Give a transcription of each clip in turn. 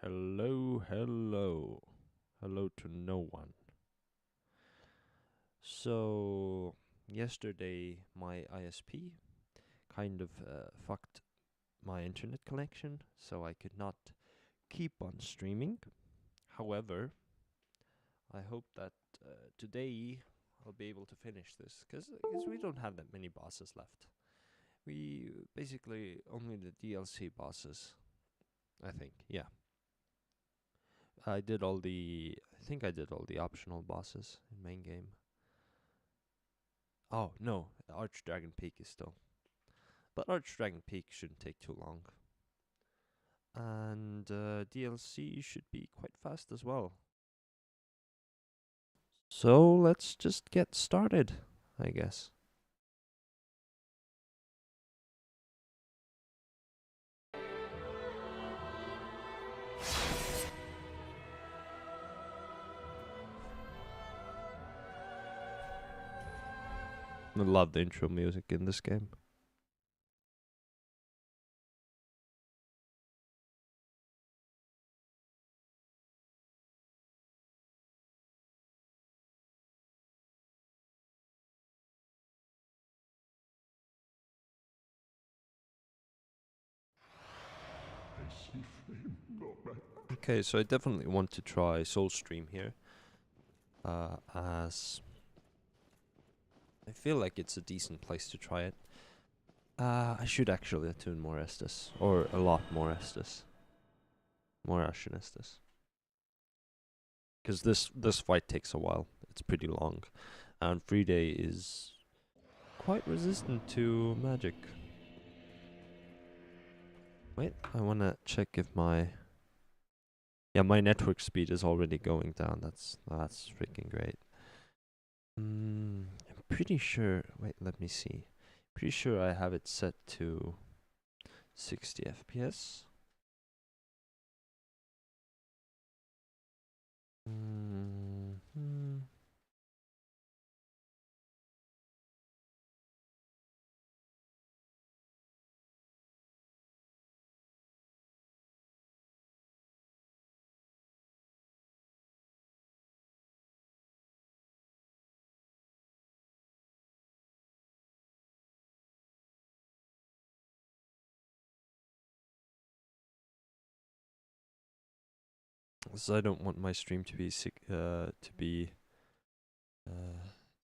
Hello, hello. Hello to no one. So, yesterday my ISP kind of fucked my internet connection, so I could not keep on streaming. However, I hope that today I'll be able to finish this, because we don't have that many bosses left. We basically only the DLC bosses, I think. Yeah. I think I did all the optional bosses in main game. Oh, no, Archdragon Peak is still. But Archdragon Peak shouldn't take too long. And DLC should be quite fast as well. So let's just get started, I guess. I love the intro music in this game. Okay, so I definitely want to try Soul Stream here. As I feel like it's a decent place to try it. I should actually attune more Estus, or a lot more Estus. More Ashen Estus. Because this fight takes a while. It's pretty long. And Friday is quite resistant to magic. Wait, I wanna check if my... Yeah, my network speed is already going down. That's freaking great. I'm pretty sure... Wait, let me see. Pretty sure I have it set to 60 FPS. So I don't want my stream to be 30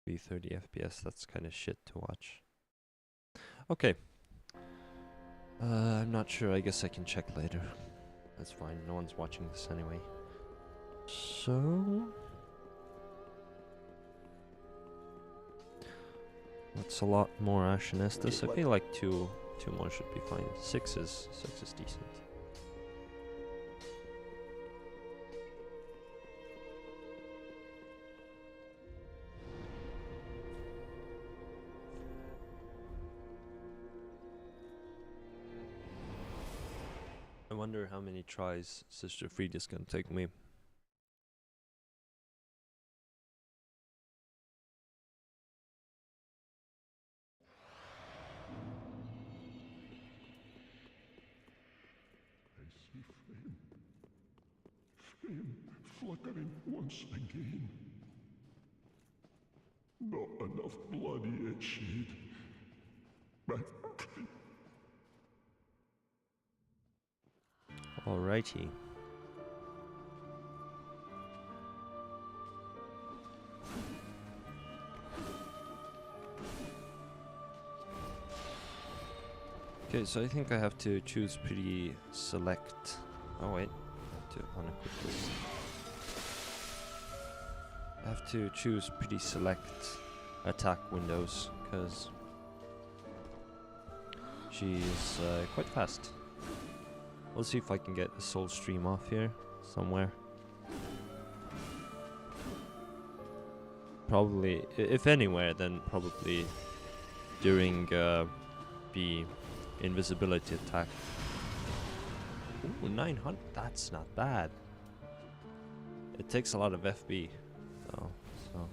FPS. That's kind of shit to watch. Okay. I'm not sure. I guess I can check later. That's fine. No one's watching this anyway. So... That's a lot more Ashen Estus. I feel like two more should be fine. Six is decent. I wonder how many tries Sister Frida's gonna take me. I see flame flickering once again. Not enough blood yet, Shade. Alrighty. Okay, so I think I have to choose pretty select... Oh wait, I have to unequip this. I have to choose pretty select attack windows, because she's quite fast. We'll see if I can get a soul stream off here, somewhere. Probably, if anywhere, then probably during the invisibility attack. Ooh, 900, that's not bad. It takes a lot of FB, though, so...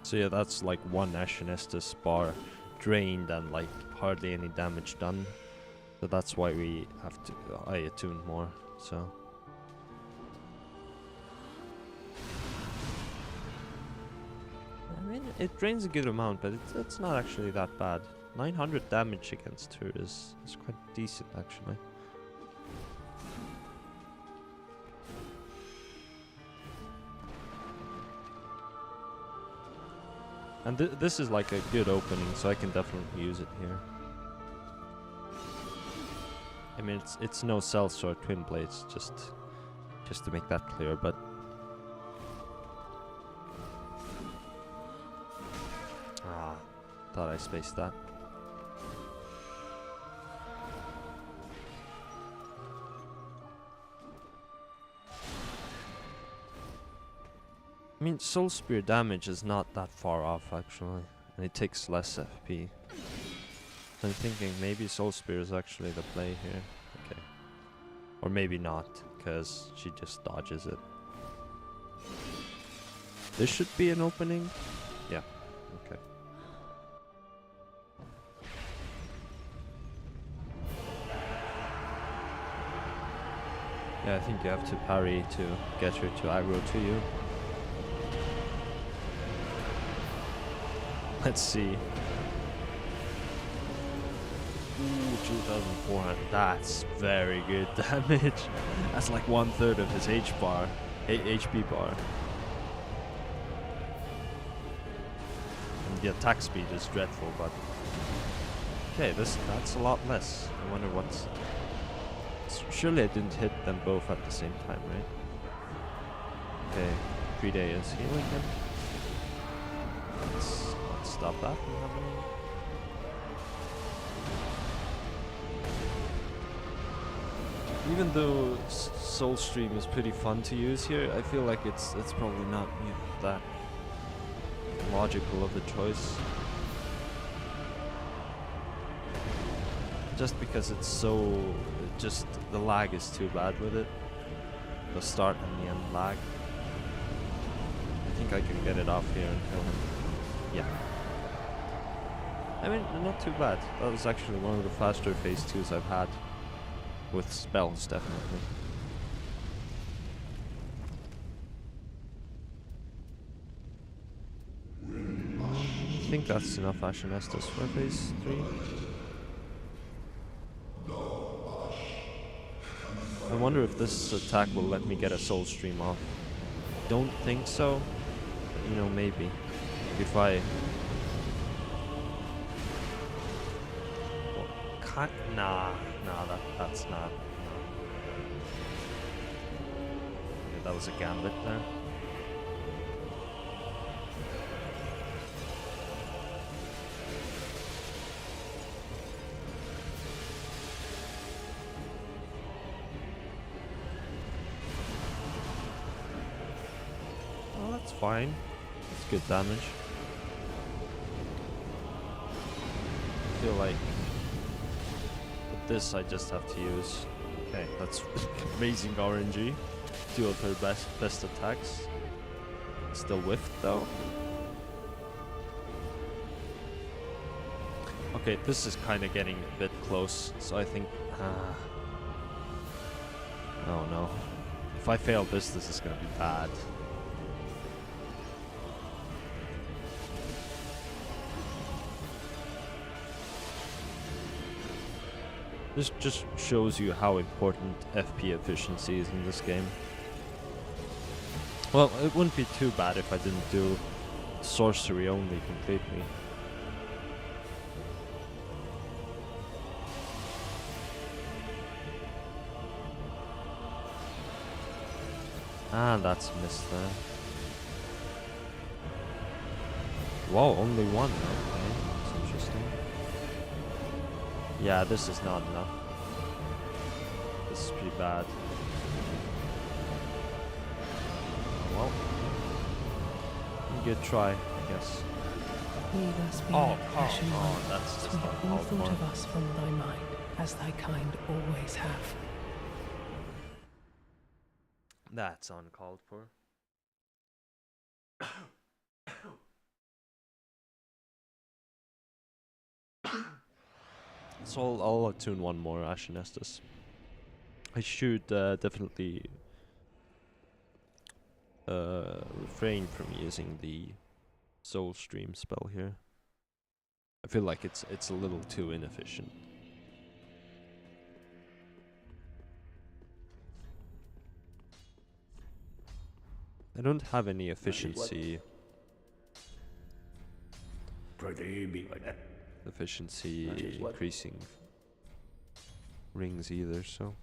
So yeah, that's like one Ashen Estus bar drained and like hardly any damage done. So that's why we have to I attune more. So I mean, it drains a good amount, but it's not actually that bad. 900 damage against her is quite decent actually. And this is like a good opening, so I can definitely use it here. I mean, it's no cells or twin blades, just to make that clear, but thought I spaced that. I mean, Soul Spear damage is not that far off actually, and it takes less FP. I'm thinking maybe Soul Spear is actually the play here. Okay. Or maybe not, because she just dodges it. This should be an opening. Yeah, okay. Yeah, I think you have to parry to get her to aggro to you. Let's see. Ooh, 2,400. That's very good damage. That's like 1/3 of his HP bar. And the attack speed is dreadful, but okay, that's a lot less. I wonder what's. Surely I didn't hit them both at the same time, right? Okay, 3 days healing him. Let's stop that from happening. Even though Soul Stream is pretty fun to use here, I feel like it's probably not that logical of a choice. Just because it's so... just the lag is too bad with it. The start and the end lag. I think I can get it off here and kill him. Yeah. I mean, not too bad. That was actually one of the faster phase 2s I've had. With spells, definitely. I think that's enough Ashen Estus for phase 3. I wonder if this attack will let me get a Soul Stream off. Don't think so, but you know, maybe. If I... Well, nah, that's not. Okay, that was a gambit there. Oh, that's fine. That's good damage. I feel like with this I just have to use. Okay, that's amazing RNG. Two of her best attacks. Still whiffed though. Okay, this is kind of getting a bit close, so I think. Oh no! If I fail this is gonna be bad. This just shows you how important FP efficiency is in this game. Well, it wouldn't be too bad if I didn't do Sorcery Only completely. Ah, that's missed there. Wow, only one. Okay, that's interesting. Yeah, this is not enough. This is pretty bad. Well, good try, I guess. Leave us be Ashen One. That's Sweep all thought of us from thy mind, as thy kind always have. That's uncalled for. So I'll attune one more Ashen Estus. I should definitely refrain from using the Soul Stream spell here. I feel like it's a little too inefficient. I don't have any efficiency increasing rings either, so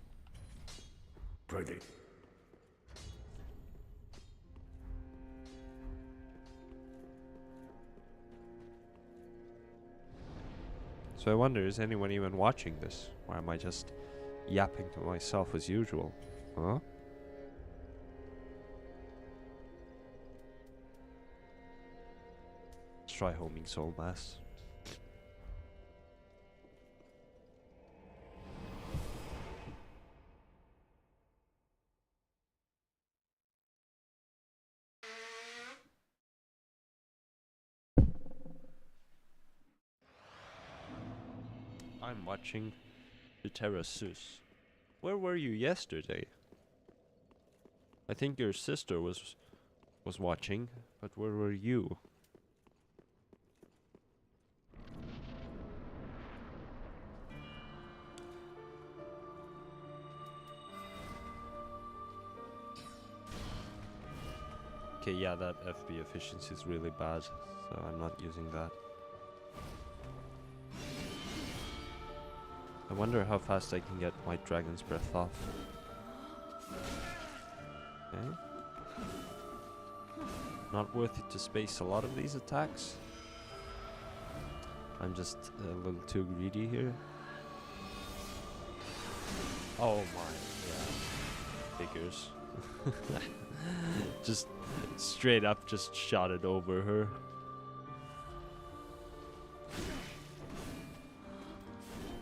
I wonder, is anyone even watching this? Or am I just yapping to myself as usual? Huh? Let's try homing Soul Mass. I'm watching the Terrasus. Where were you yesterday? I think your sister was watching, but where were you? Okay, yeah, that FB efficiency is really bad, so I'm not using that. I wonder how fast I can get White Dragon's Breath off. Okay. Not worth it to space a lot of these attacks. I'm just a little too greedy here. Oh my, yeah. Figures. Just straight up just shot it over her.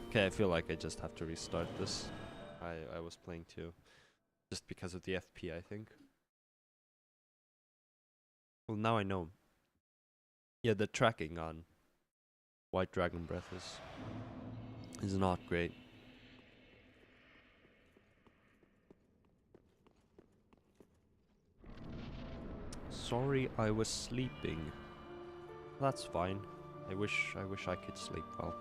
Okay, I feel like I just have to restart this. I was playing too. Just because of the FP, I think. Well, now I know. Yeah, the tracking on White Dragon Breath is not great. Sorry, I was sleeping. That's fine. I wish I could sleep well.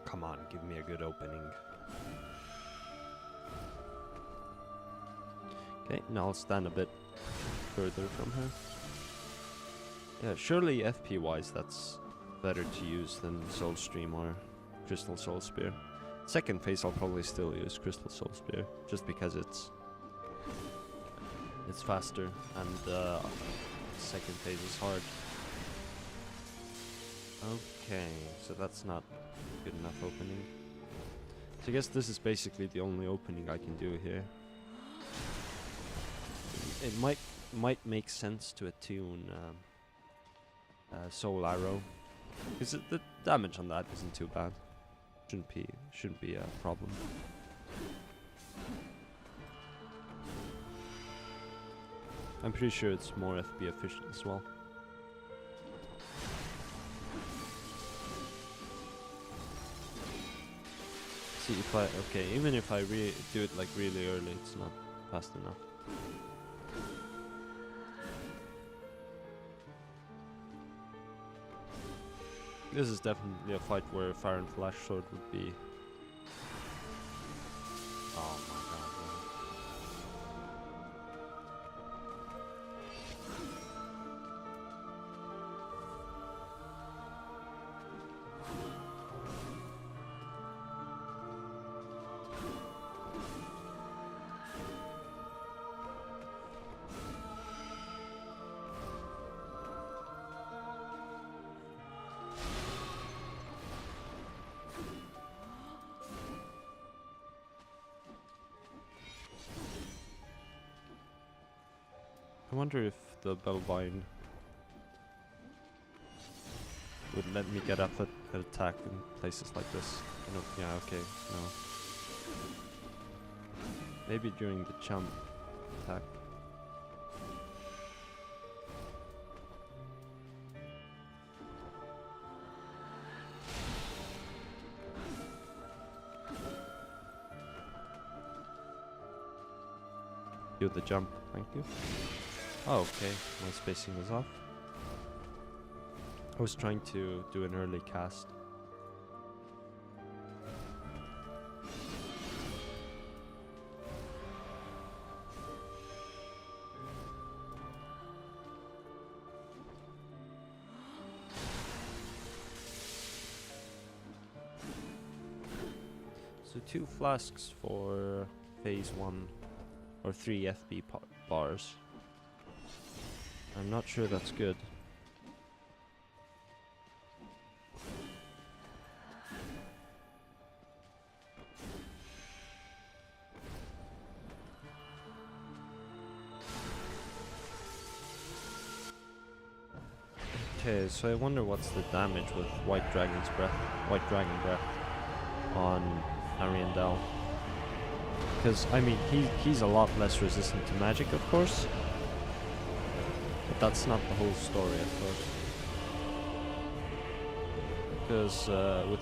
Come on, give me a good opening. Okay, now I'll stand a bit further from her. Yeah, surely FP wise that's better to use than Soul Stream or Crystal Soul Spear. Second phase I'll probably still use Crystal Soul Spear, just because it's faster and second phase is hard. Okay, so that's not good enough opening. So I guess this is basically the only opening I can do here. It might make sense to attune Soul Arrow, because the damage on that isn't too bad. Shouldn't be a problem. I'm pretty sure it's more FP efficient as well. See if okay, even if I do it like really early, it's not fast enough. This is definitely a fight where Fire and Flash Sword would be. Oh my god. I wonder if the Bellvine would let me get up at attack in places like this. Yeah, okay, no. Maybe during the jump attack. Do the jump, thank you. Oh, okay, my spacing was off. I was trying to do an early cast. So 2 flasks for phase 1 or 3 FB bars. I'm not sure that's good. Okay, so I wonder what's the damage with White Dragon Breath on Ariandel. Because, I mean, he's a lot less resistant to magic, of course. But that's not the whole story, of course. Because with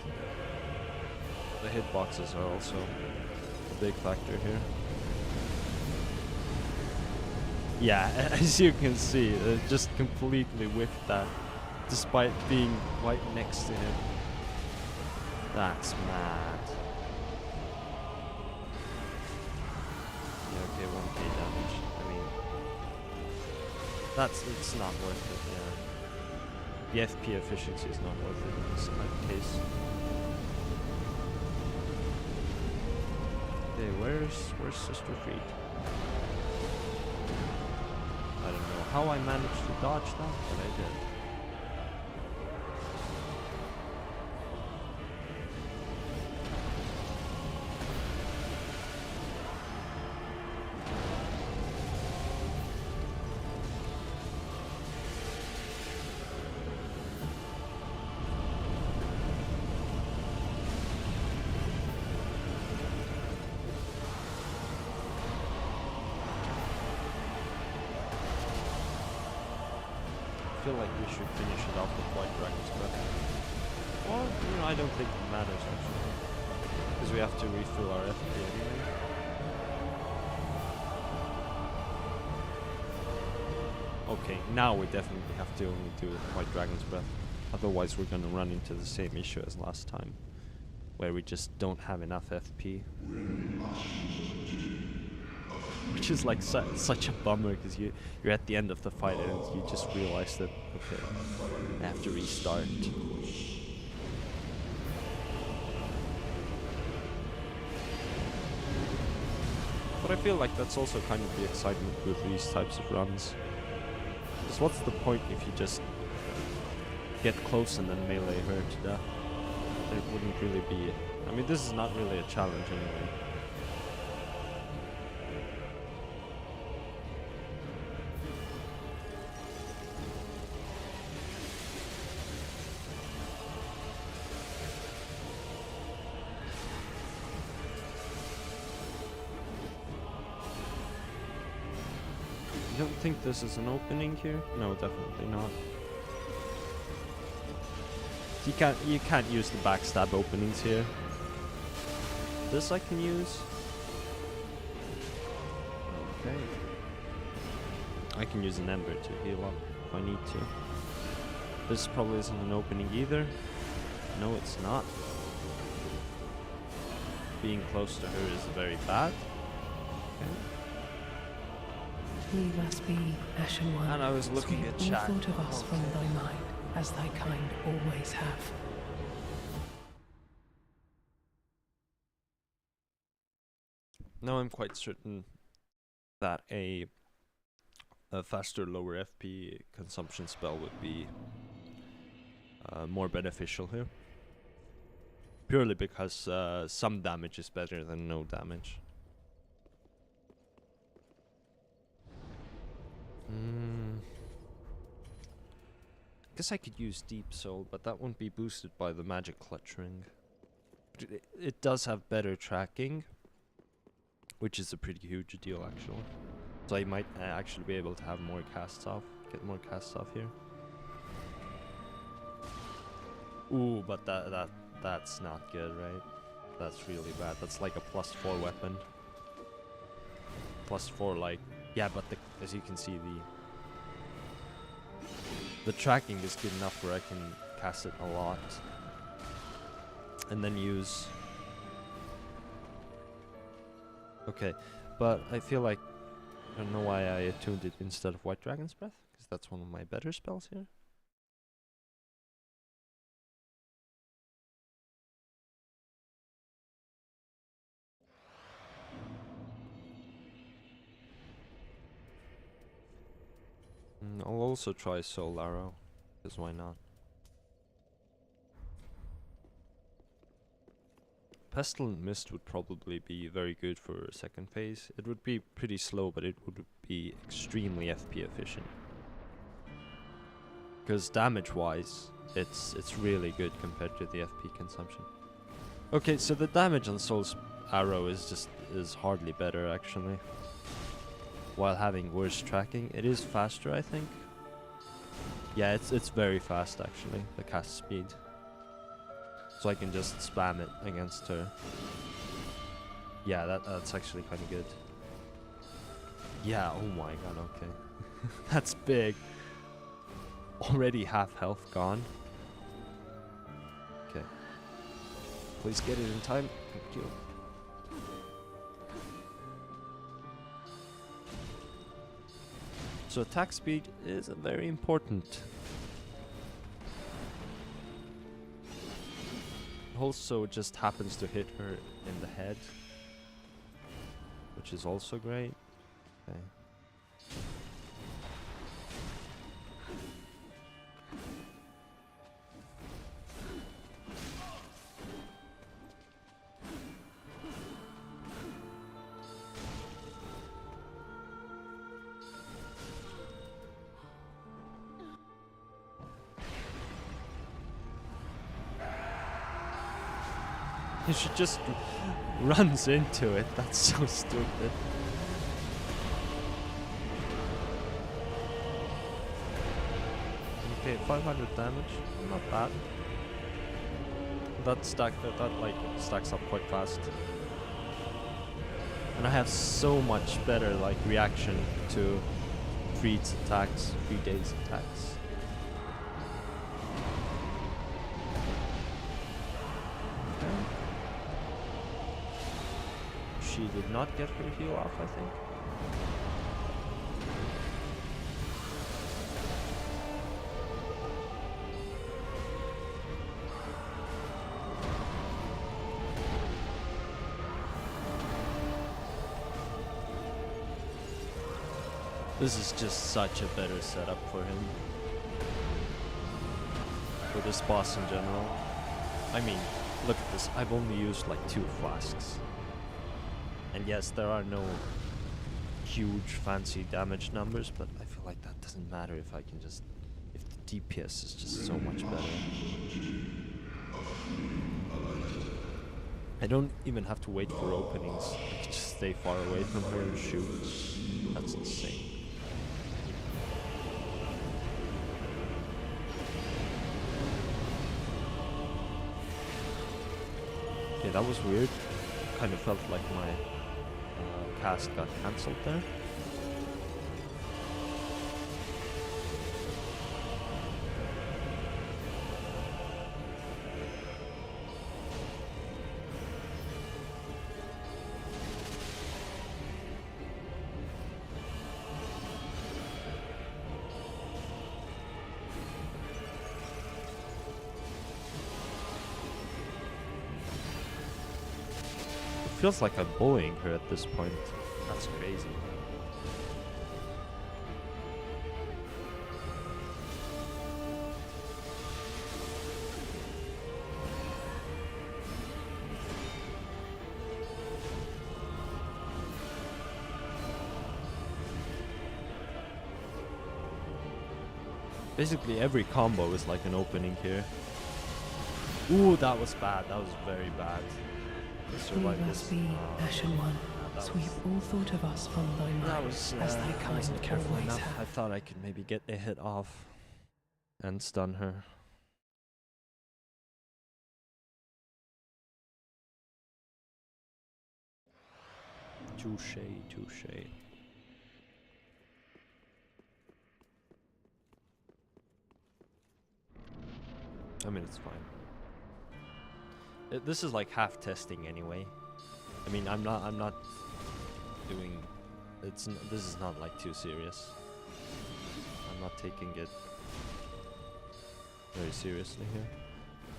the hitboxes are also a big factor here. Yeah, as you can see, just completely whiffed that, despite being right next to him. That's mad. Yeah, okay, 1k damage. I mean, it's not worth it, yeah. The FP efficiency is not worth it in this case. Okay, where's Sister Freed? I don't know how I managed to dodge that, but I did. I feel like we should finish it off with White Dragon's Breath. Well, you know, I don't think it matters actually, because we have to refill our FP anyway. Okay, now we definitely have to only do White Dragon's Breath, otherwise we're gonna run into the same issue as last time, where we just don't have enough FP. Which is like such a bummer, because you're at the end of the fight and you just realize that, okay, I have to restart. But I feel like that's also kind of the excitement with these types of runs. Because what's the point if you just get close and then melee her to death? It wouldn't really be... I mean, this is not really a challenge anyway. You don't think this is an opening here? No, definitely not. You can't use the backstab openings here. This I can use. Okay. I can use an ember to heal up if I need to. This probably isn't an opening either. No, it's not. Being close to her is very bad. Okay. We must be Ashen One. And I was looking at chat. Thought of us from thy mind, as thy kind always have. Now I'm quite certain that a faster, lower FP consumption spell would be more beneficial here. Purely because some damage is better than no damage. Guess I could use Deep Soul, but that won't be boosted by the Magic Clutch Ring. It does have better tracking, which is a pretty huge deal actually. So I might actually be able to have more casts off, get more casts off here. Ooh, but that's not good, right? That's really bad. That's like a +4 weapon. +4, like, yeah, but as you can see, the tracking is good enough where I can cast it a lot and then use. Okay, but I feel like I don't know why I attuned it instead of White Dragon's Breath, because that's one of my better spells here. I'll also try Soul Arrow, because why not? Pestilent Mist would probably be very good for second phase. It would be pretty slow, but it would be extremely FP efficient. Because damage-wise, it's really good compared to the FP consumption. Okay, so the damage on Soul's Arrow is hardly better actually. While having worse tracking, it is faster, I think. Yeah, it's very fast actually, the cast speed. So I can just spam it against her. Yeah, that's actually kind of good. Yeah, oh my god, okay. That's big. Already half health gone. Okay. Please get it in time. Thank you. So attack speed is very important. Also just happens to hit her in the head, which is also great. Okay. She just runs into it. That's so stupid. Okay, 500 damage. Not bad. That stacks up quite fast. And I have so much better like reaction to Freed's attacks, 3 days attacks. She did not get her heal off, I think. This is just such a better setup for him. For this boss in general. I mean, look at this. I've only used like 2 flasks. And yes, there are no huge fancy damage numbers, but I feel like that doesn't matter if I can just... if the DPS is just so much better. I don't even have to wait for openings. I can just stay far away from her and shoot. That's insane. Okay, that was weird. Kind of felt like my cast got cancelled there. Feels like I'm bullying her at this point. That's crazy. Basically every combo is like an opening here. Ooh, that was bad. That was very bad. We must be Ashen One. that Sweep was, all thought of us from thy mind, that was as thy I kind wasn't careful always enough. have. I thought I could maybe get a hit off and stun her. Touche, touche. I mean, it's fine. This is like half testing anyway. I mean, I'm not doing. This is not like too serious. I'm not taking it very seriously here.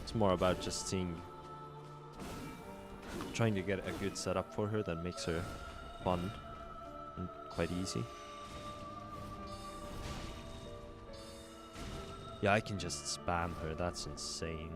It's more about just trying to get a good setup for her that makes her fun and quite easy. Yeah, I can just spam her. That's insane.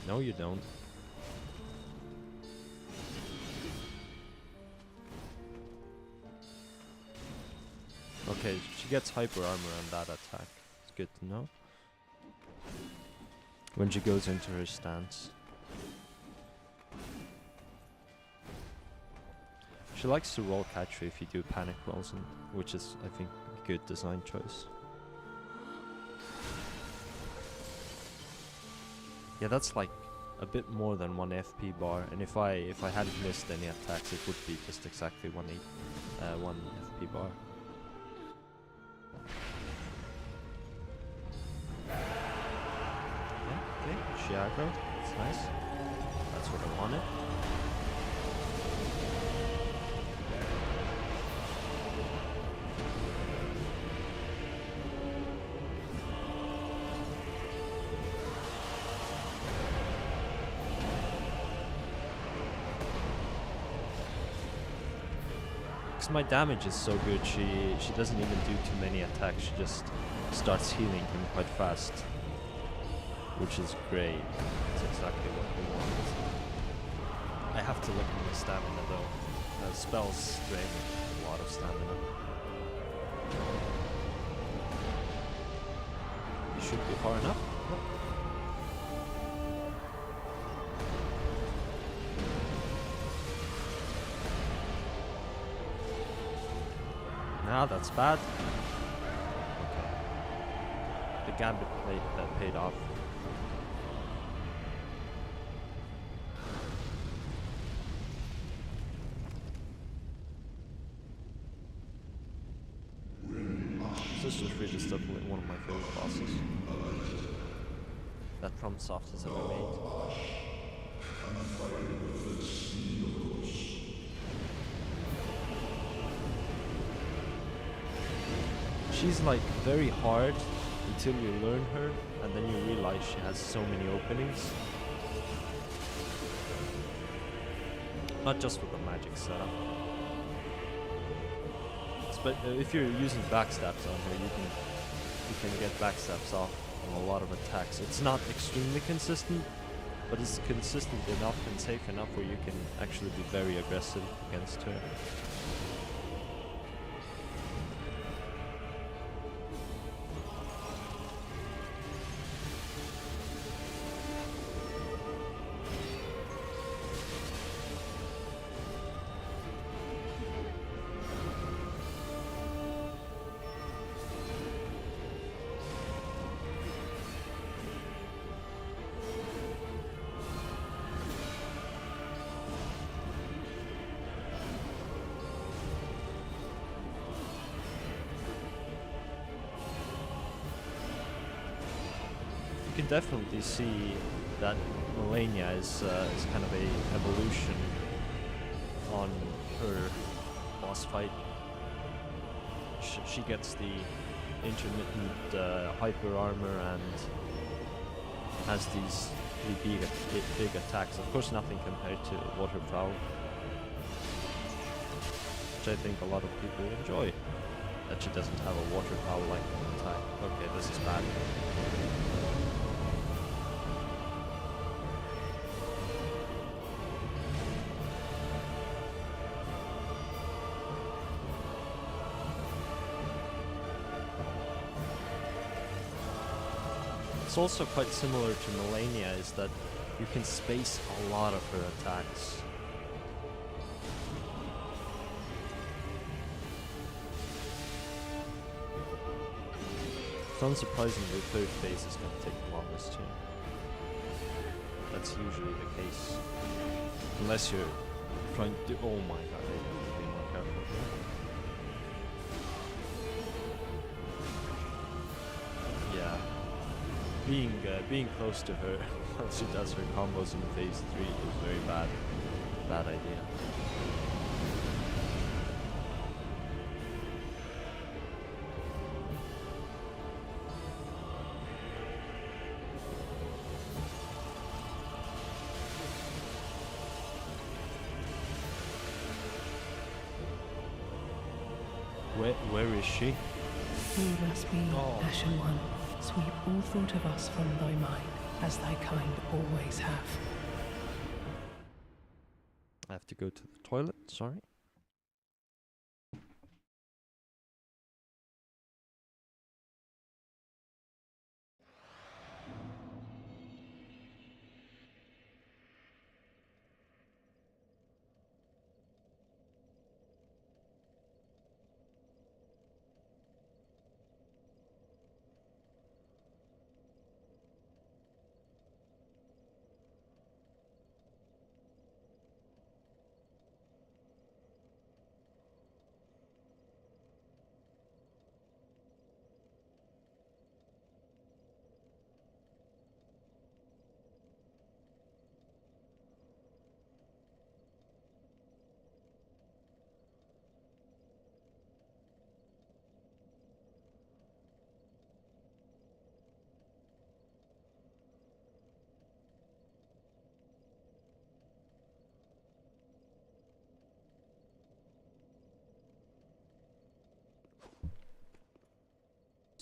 No, you don't. Okay, she gets hyper armor on that attack. It's good to know. When she goes into her stance. She likes to roll catch if you do panic rolls, which is, I think, a good design choice. Yeah, that's like a bit more than 1 FP bar, and if I hadn't missed any attacks, it would be just exactly 1 FP bar. Yeah, okay, she aggro. That's nice. That's what I wanted. My damage is so good, she doesn't even do too many attacks, she just starts healing him quite fast, which is great. That's exactly what we want. I have to look at my stamina though. Spells drain a lot of stamina. You should be far enough. Ah, that's bad. Okay. The gambit paid off. Sister's Fridge is definitely one of my favorite bosses that FromSoft has ever made. She's like very hard until you learn her, and then you realize she has so many openings. Not just with the magic setup. But if you're using backstabs on her, you can get backstabs off on a lot of attacks. It's not extremely consistent, but it's consistent enough and safe enough where you can actually be very aggressive against her. You can definitely see that Melania is kind of a evolution on her boss fight. She gets the intermittent hyper armor and has these really big attacks. Of course, nothing compared to Water Prowl, which I think a lot of people enjoy. That she doesn't have a Water Prowl like attack. Okay, this is bad. What's also quite similar to Melania is that you can space a lot of her attacks. It's unsurprising the third phase is going to take the longest here. That's usually the case. Unless you're trying to... Oh my god, I have to be more careful here. Yeah. Being close to her while she does her combos in phase 3 is very bad idea. Where is she? We must be Ashen One. Sweep all thought of us from thy mind, as thy kind always have. I have to go to the toilet, sorry.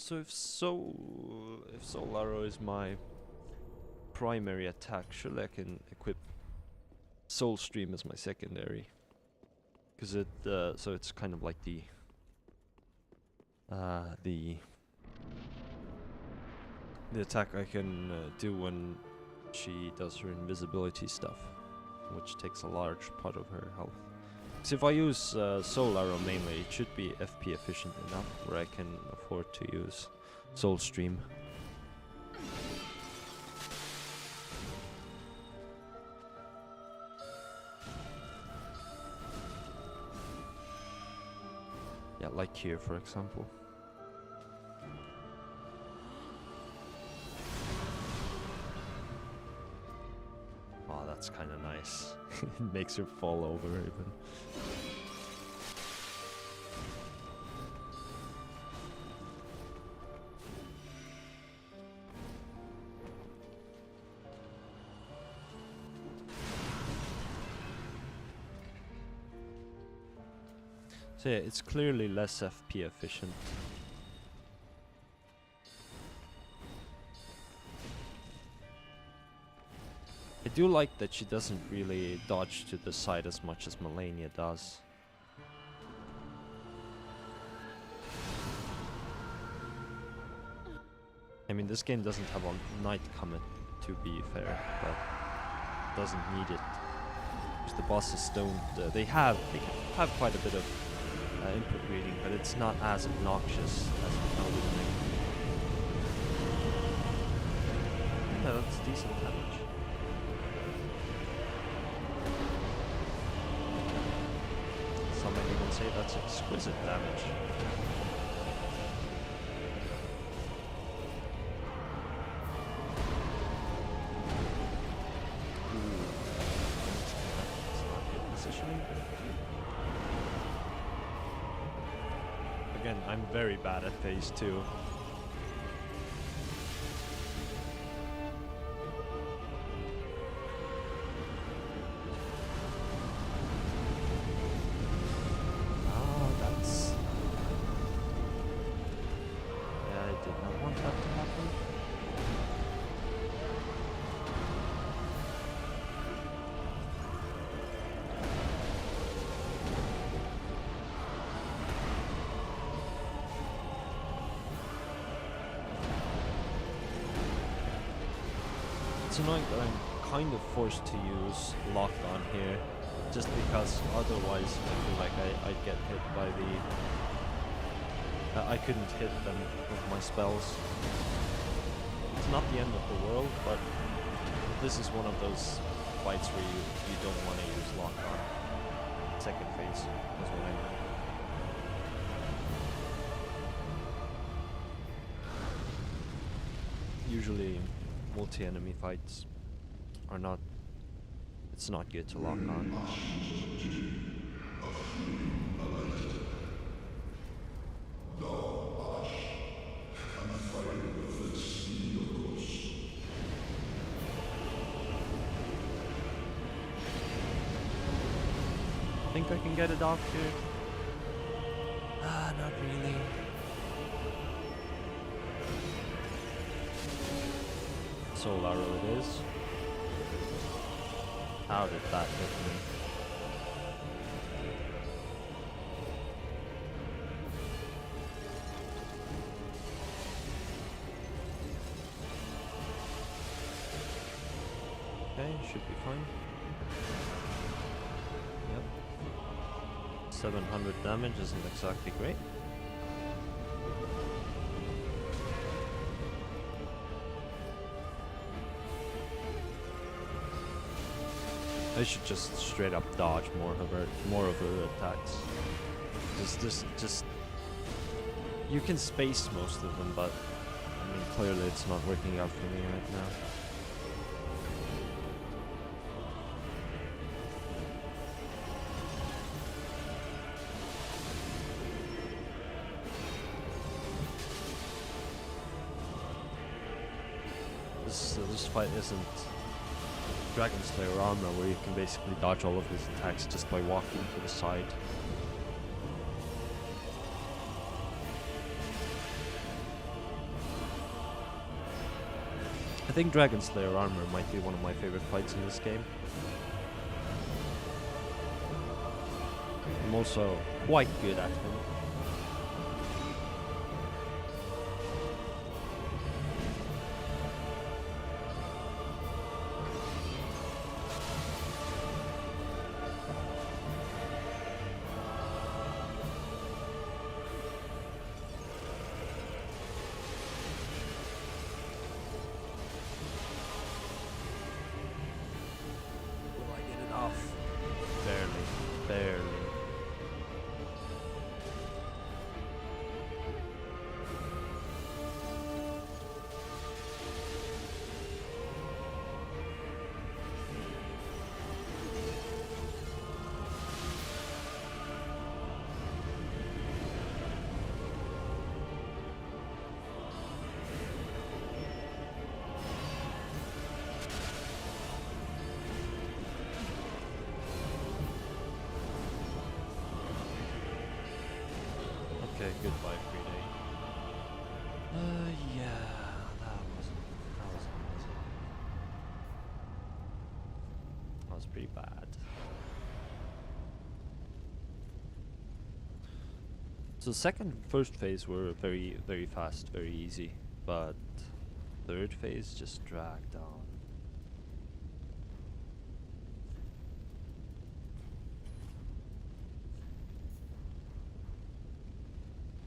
So if Solaro is my primary attack, surely I can equip Soul Stream as my secondary. Because it so it's kind of like the attack I can do when she does her invisibility stuff, which takes a large part of her health. So if I use Soul Arrow mainly, it should be FP efficient enough where I can afford to use Soul Stream. Yeah, like here for example. Oh, that's kind of nice. It makes her fall over even. So yeah, it's clearly less FP efficient. I do like that she doesn't really dodge to the side as much as Melania does. I mean, this game doesn't have a night commit, to be fair, but doesn't need it. Because the bosses don't... they have quite a bit of input reading, but it's not as obnoxious as I would think. Yeah, that's decent damage. Some might even say that's exquisite damage. Ooh. That's not good positioning. Again, I'm very bad at phase 2. It's annoying that I'm kind of forced to use lock on here, just because otherwise I feel like I'd get hit by the... I couldn't hit them with my spells. It's not the end of the world, but this is one of those fights where you don't want to use lock on. Second phase is what I meant. Usually multi-enemy fights are not... it's not good to lock on. I think I can get it off here. Ah, not really. Soul arrow it is. How did that hit me? Okay, should be fine. Yep. 700 damage isn't exactly great. I should just straight up dodge more of her attacks. Just you can space most of them, but I mean clearly it's not working out for me right now. This fight isn't Dragon Slayer armor where you can basically dodge all of his attacks just by walking to the side. I think Dragon Slayer armor might be one of my favorite fights in this game. I'm also quite good at him. Barely. Okay, goodbye, free day. Yeah, that was amazing. That was pretty bad. So first phase were very fast, very easy, but third phase just dragged on.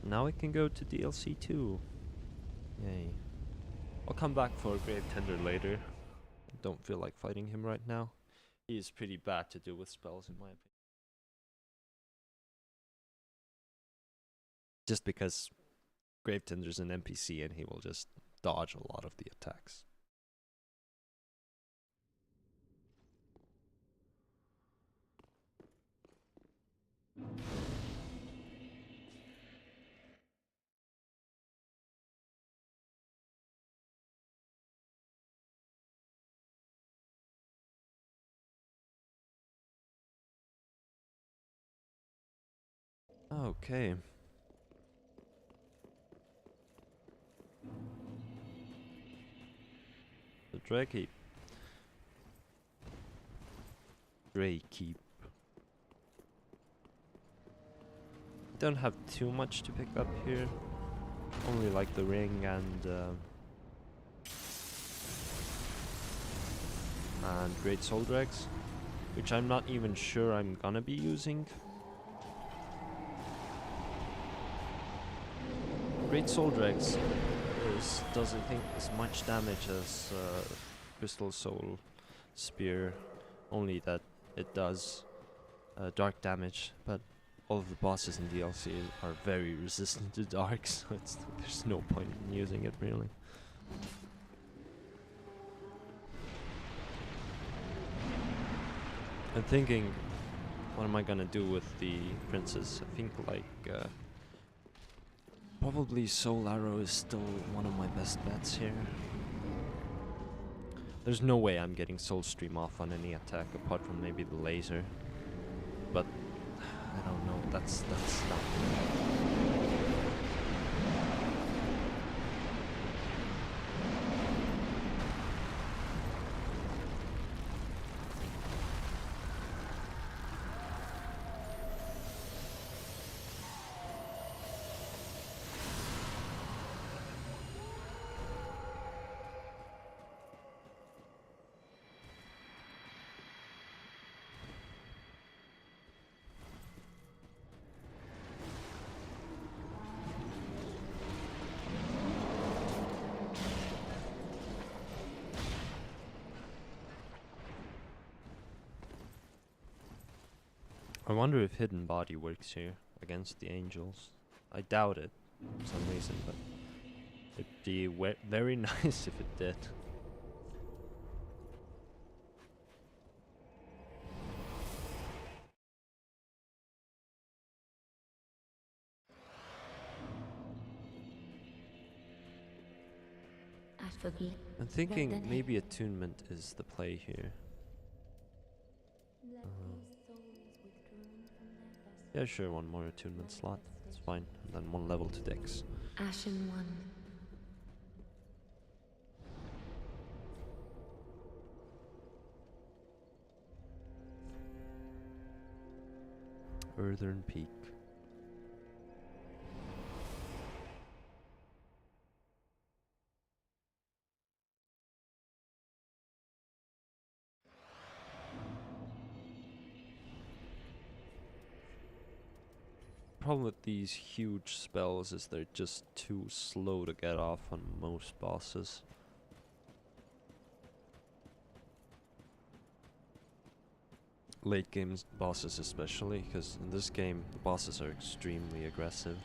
Now we can go to DLC 2. Yay. I'll come back for Grave Tender later. Don't feel like fighting him right now. He is pretty bad to do with spells in my opinion. Just because Grave Tender's an NPC and he will just dodge a lot of the attacks. Okay. The Drake Keep. Don't have too much to pick up here. Only like the ring and and Great Soul Dregs, which I'm not even sure I'm gonna be using. Great Soul Dregs does, I think, as much damage as Crystal Soul Spear, only that it does dark damage, but all of the bosses in DLC are very resistant to dark, so there's no point in using it, really. I'm thinking, what am I gonna do with the princess? I think, like, probably Soul Arrow is still one of my best bets here. There's no way I'm getting Soul Stream off on any attack apart from maybe the laser. But I don't know, that's not I wonder if Hidden Body works here against the angels. I doubt it for some reason, but it'd be very nice if it did. I'm thinking maybe attunement is the play here. Yeah, sure, one more attunement slot. It's fine. And then one level to Dex. Ashen One. Earthern Peak. Problem with these huge spells is they're just too slow to get off on most bosses. Late game bosses especially, because in this game the bosses are extremely aggressive.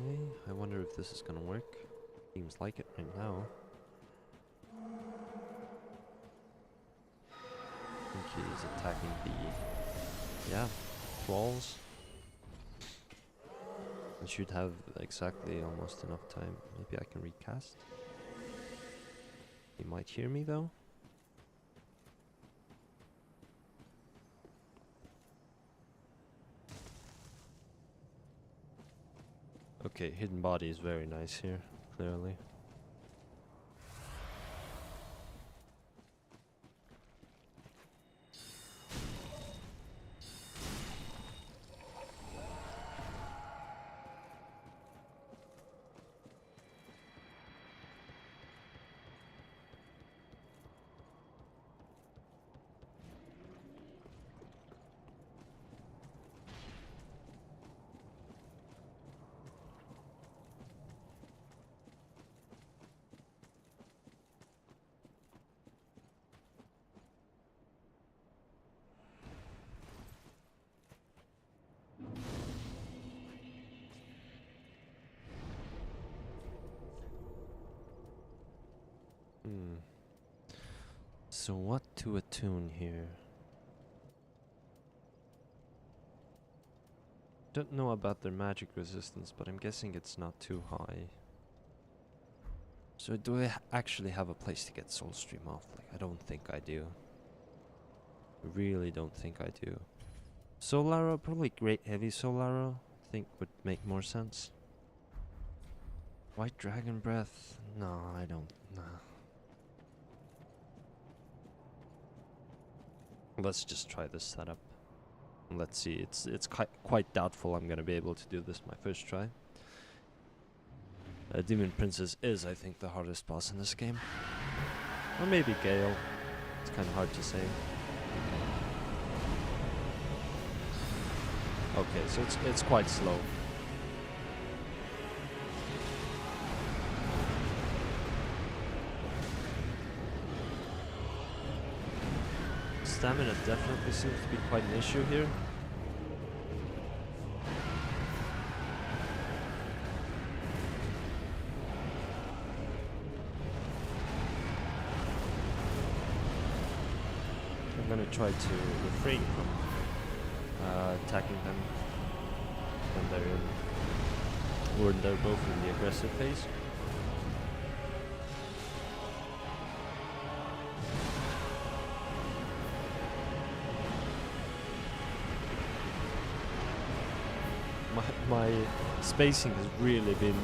Okay, I wonder if this is gonna work. Seems like it right now. I think he's attacking the... yeah, thralls. I should have exactly almost enough time. Maybe I can recast. He might hear me though. Okay, Hidden Body is very nice here, clearly. So what to attune here? Don't know about their magic resistance, but I'm guessing it's not too high. So do I actually have a place to get Soulstream off? Like, I don't think I do. I really don't think I do. Soul Arrow, probably Great Heavy Soul Arrow, I think would make more sense. White Dragon Breath? No, I don't. Nah. Let's just try this setup. Let's see. It's quite doubtful I'm gonna be able to do this my first try. Demon Princess is, I think, the hardest boss in this game. Or maybe Gale. It's kind of hard to say. Okay, so it's quite slow. Stamina definitely seems to be quite an issue here. I'm gonna try to refrain from attacking them when they're in, or when they're both in the aggressive phase. My spacing has really been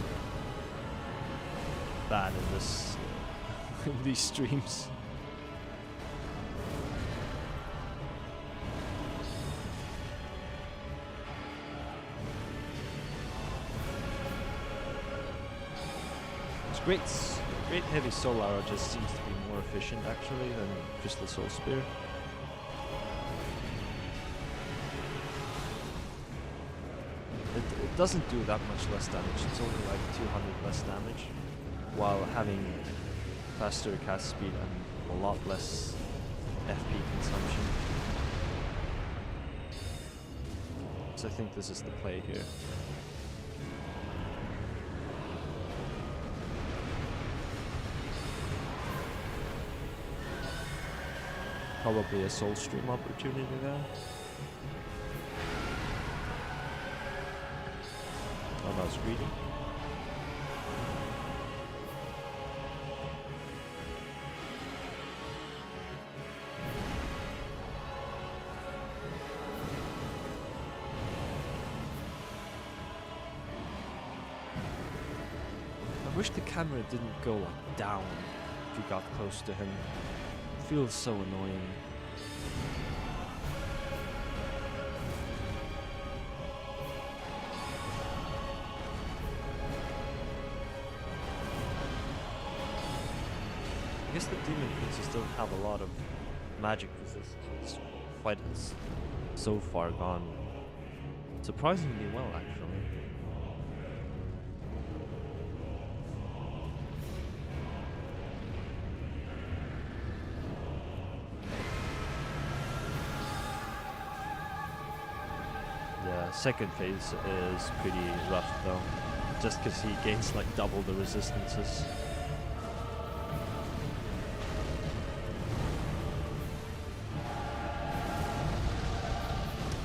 bad in this in these streams. It's great heavy soul arrow just seems to be more efficient actually than crystal soul spear. It doesn't do that much less damage, it's only like 200 less damage, while having faster cast speed and a lot less FP consumption. So I think this is the play here. Probably a soul stream opportunity there. Oh, that was greedy. I wish the camera didn't go like down if you got close to him. It feels so annoying. I guess the demon princes don't have a lot of magic resistance. Fight has so far gone surprisingly well, actually. Yeah, second phase is pretty rough though, just because he gains like double the resistances.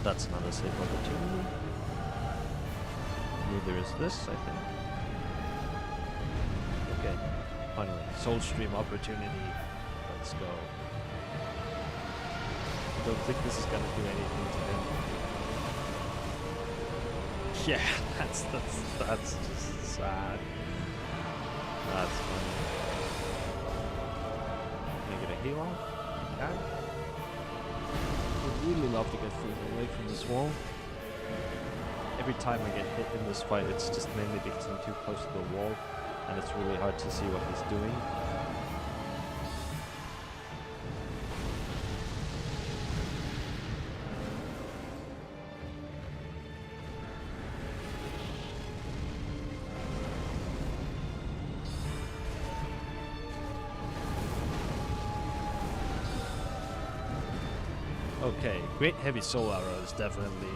That's not a safe opportunity. Neither is this, I think. Okay, finally, soul stream opportunity. Let's go. I don't think this is gonna do anything to him. Yeah, that's just sad. That's funny. Can I get a heal off? Yeah. I would really love to get further away from this wall. Every time I get hit in this fight, it's just mainly because I'm too close to the wall, and it's really hard to see what he's doing. Okay, Great Heavy Soul Arrow is definitely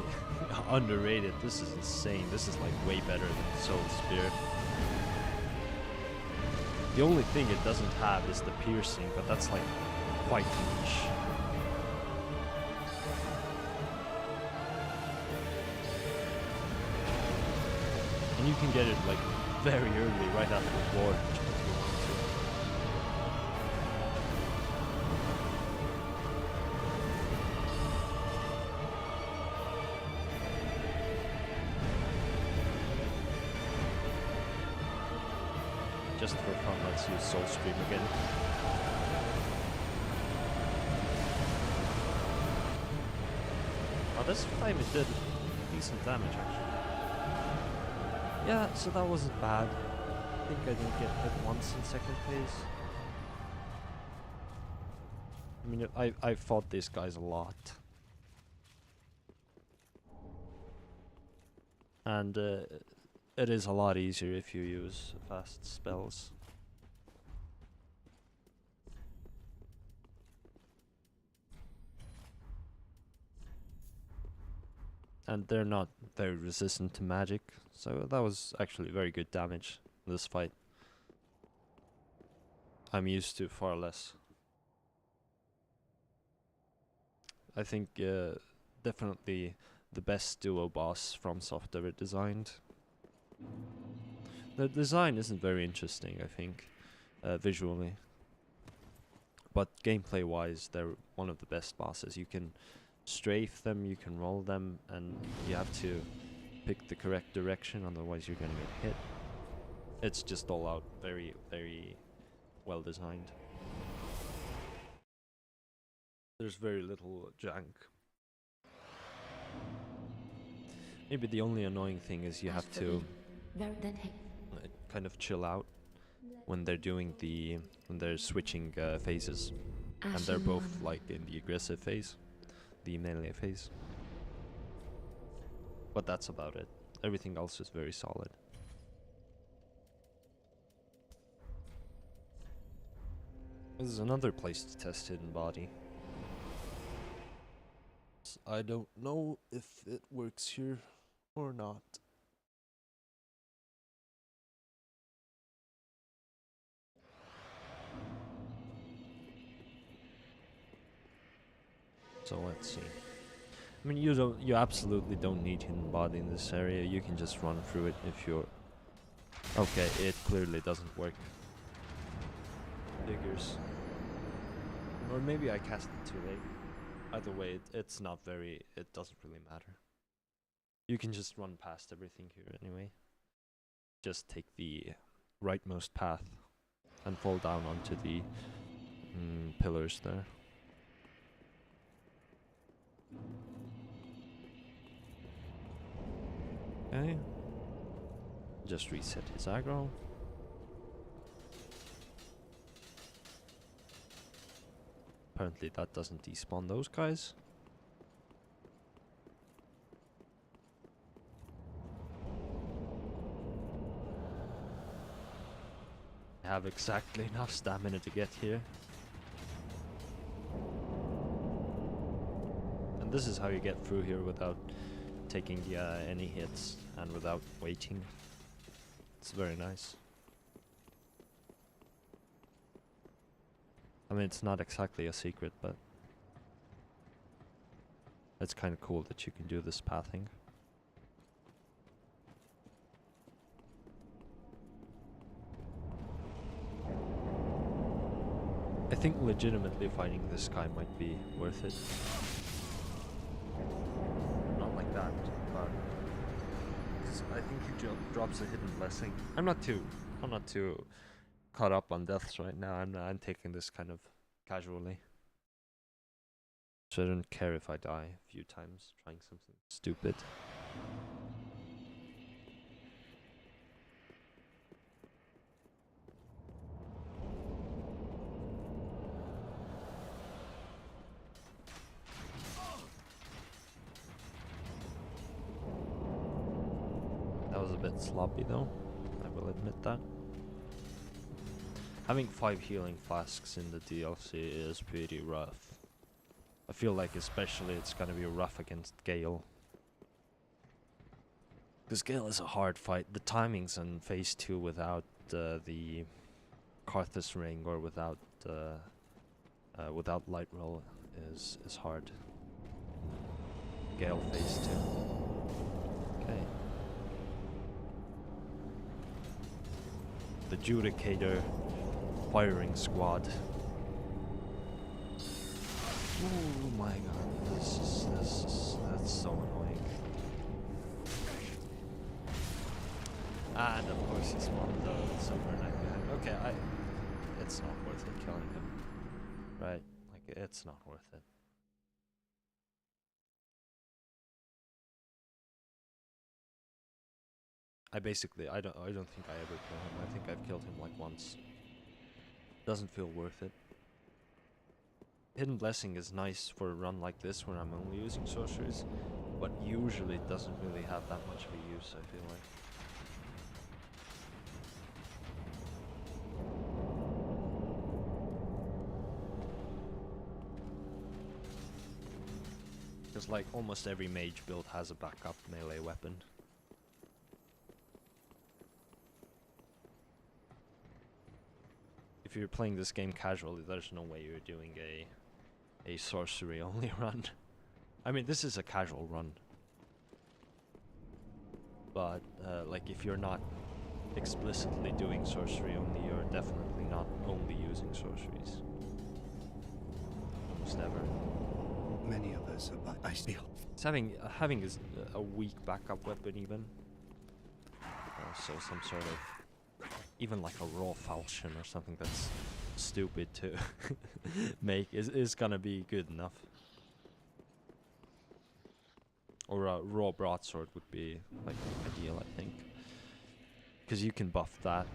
underrated. This is insane. This is like way better than Soul Spear. The only thing it doesn't have is the piercing, but that's like quite niche. And you can get it like very early, right after the ward. Just for fun, let's use Soul Stream again. Oh, this time it did decent damage actually. Yeah, so that wasn't bad. I think I didn't get hit once in second phase. mean, I fought these guys a lot. And it is a lot easier if you use fast spells. And they're not very resistant to magic, so that was actually very good damage in this fight. I'm used to far less. I think definitely the best duo boss FromSoft ever designed. The design isn't very interesting, I think, visually. But gameplay-wise, they're one of the best bosses. You can strafe them, you can roll them, and you have to pick the correct direction, otherwise you're gonna get hit. It's just all out very, very well designed. There's very little junk. Maybe the only annoying thing is you have to kind of chill out when they're doing when they're switching phases, and they're both like in the aggressive phase, the melee phase. But that's about it. Everything else is very solid. This is another place to test Hidden Body. I don't know if it works here or not. So let's see. I mean, you absolutely don't need Hidden Body in this area. You can just run through it if you're... Okay, it clearly doesn't work. Figures. Or maybe I cast it too late. Either way, it's not very... It doesn't really matter. You can just run past everything here anyway. Just take the rightmost path and fall down onto the pillars there. Okay. Just reset his aggro. Apparently that doesn't despawn those guys. I have exactly enough stamina to get here. And this is how you get through here without taking any hits and without waiting. It's very nice. I mean, it's not exactly a secret, but it's kind of cool that you can do this pathing. I think legitimately fighting this guy might be worth it. Not like that, but I think he drops a hidden blessing. I'm not too caught up on deaths right now. I'm taking this kind of casually, so I don't care if I die a few times trying something stupid. That was a bit sloppy though, I will admit that. Having 5 healing flasks in the DLC is pretty rough. I feel like especially it's gonna be rough against Gale. Because Gale is a hard fight. The timings in phase 2 without the Karthus ring or without light roll is hard. Gale phase 2. Okay. The Judicator firing squad. Oh my god, that's so annoying. And of course he spawned the Silver Knight behind. Okay, it's not worth it killing him. Right? Like, it's not worth it. I don't think I ever kill him. I think I've killed him like once. Doesn't feel worth it. Hidden Blessing is nice for a run like this when I'm only using sorceries, but usually it doesn't really have that much of a use, I feel like. Because like almost every mage build has a backup melee weapon. If you're playing this game casually, there's no way you're doing a sorcery only run. I mean, this is a casual run. But like if you're not explicitly doing sorcery only, you're definitely not only using sorceries. Almost never. Many of us are I steal. It's having a weak backup weapon even. So some sort of, even like a raw falchion or something that's stupid to make is gonna be good enough. Or a raw broadsword would be like ideal, I think, because you can buff that.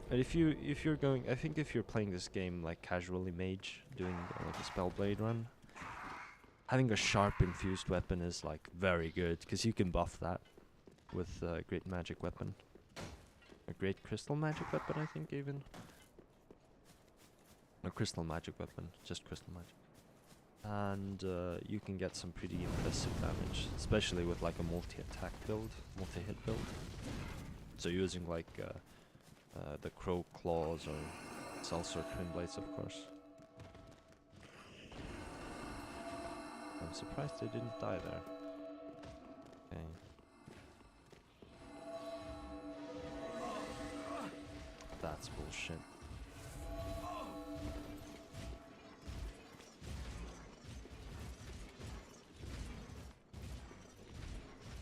But if you're going, I think if you're playing this game like casually mage, doing like a spellblade run, having a sharp infused weapon is like very good, because you can buff that with a great magic weapon. A great crystal magic weapon, I think, even. A crystal magic weapon, just crystal magic. And you can get some pretty impressive damage, especially with like a multi-attack build, multi-hit build. So using like the crow claws or Salsor twin blades, of course. I'm surprised they didn't die there. Okay. That's bullshit.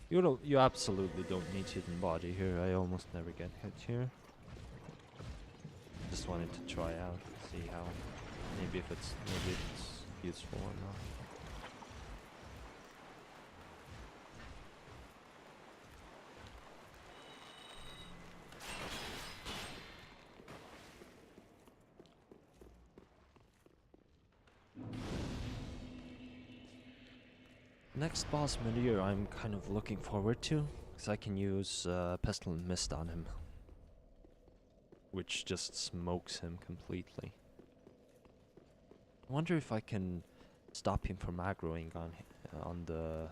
You absolutely don't need hidden body here. I almost never get hit here. Just wanted to try out, see how, maybe it's useful or not. Next boss Meteor I'm kind of looking forward to, because I can use Pestilent Mist on him, which just smokes him completely. I wonder if I can stop him from aggroing on the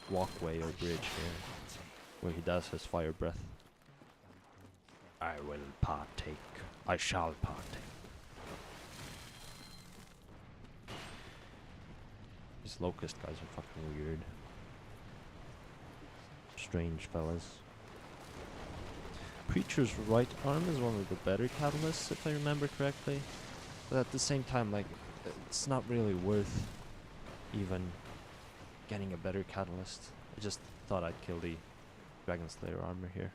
walkway or bridge here, where he does his fire breath. I will partake. I shall partake. These locust guys are fucking weird. Strange fellas. Preacher's right arm is one of the better catalysts, if I remember correctly. But at the same time, like, it's not really worth even getting a better catalyst. I just thought I'd kill the Dragon Slayer armor here.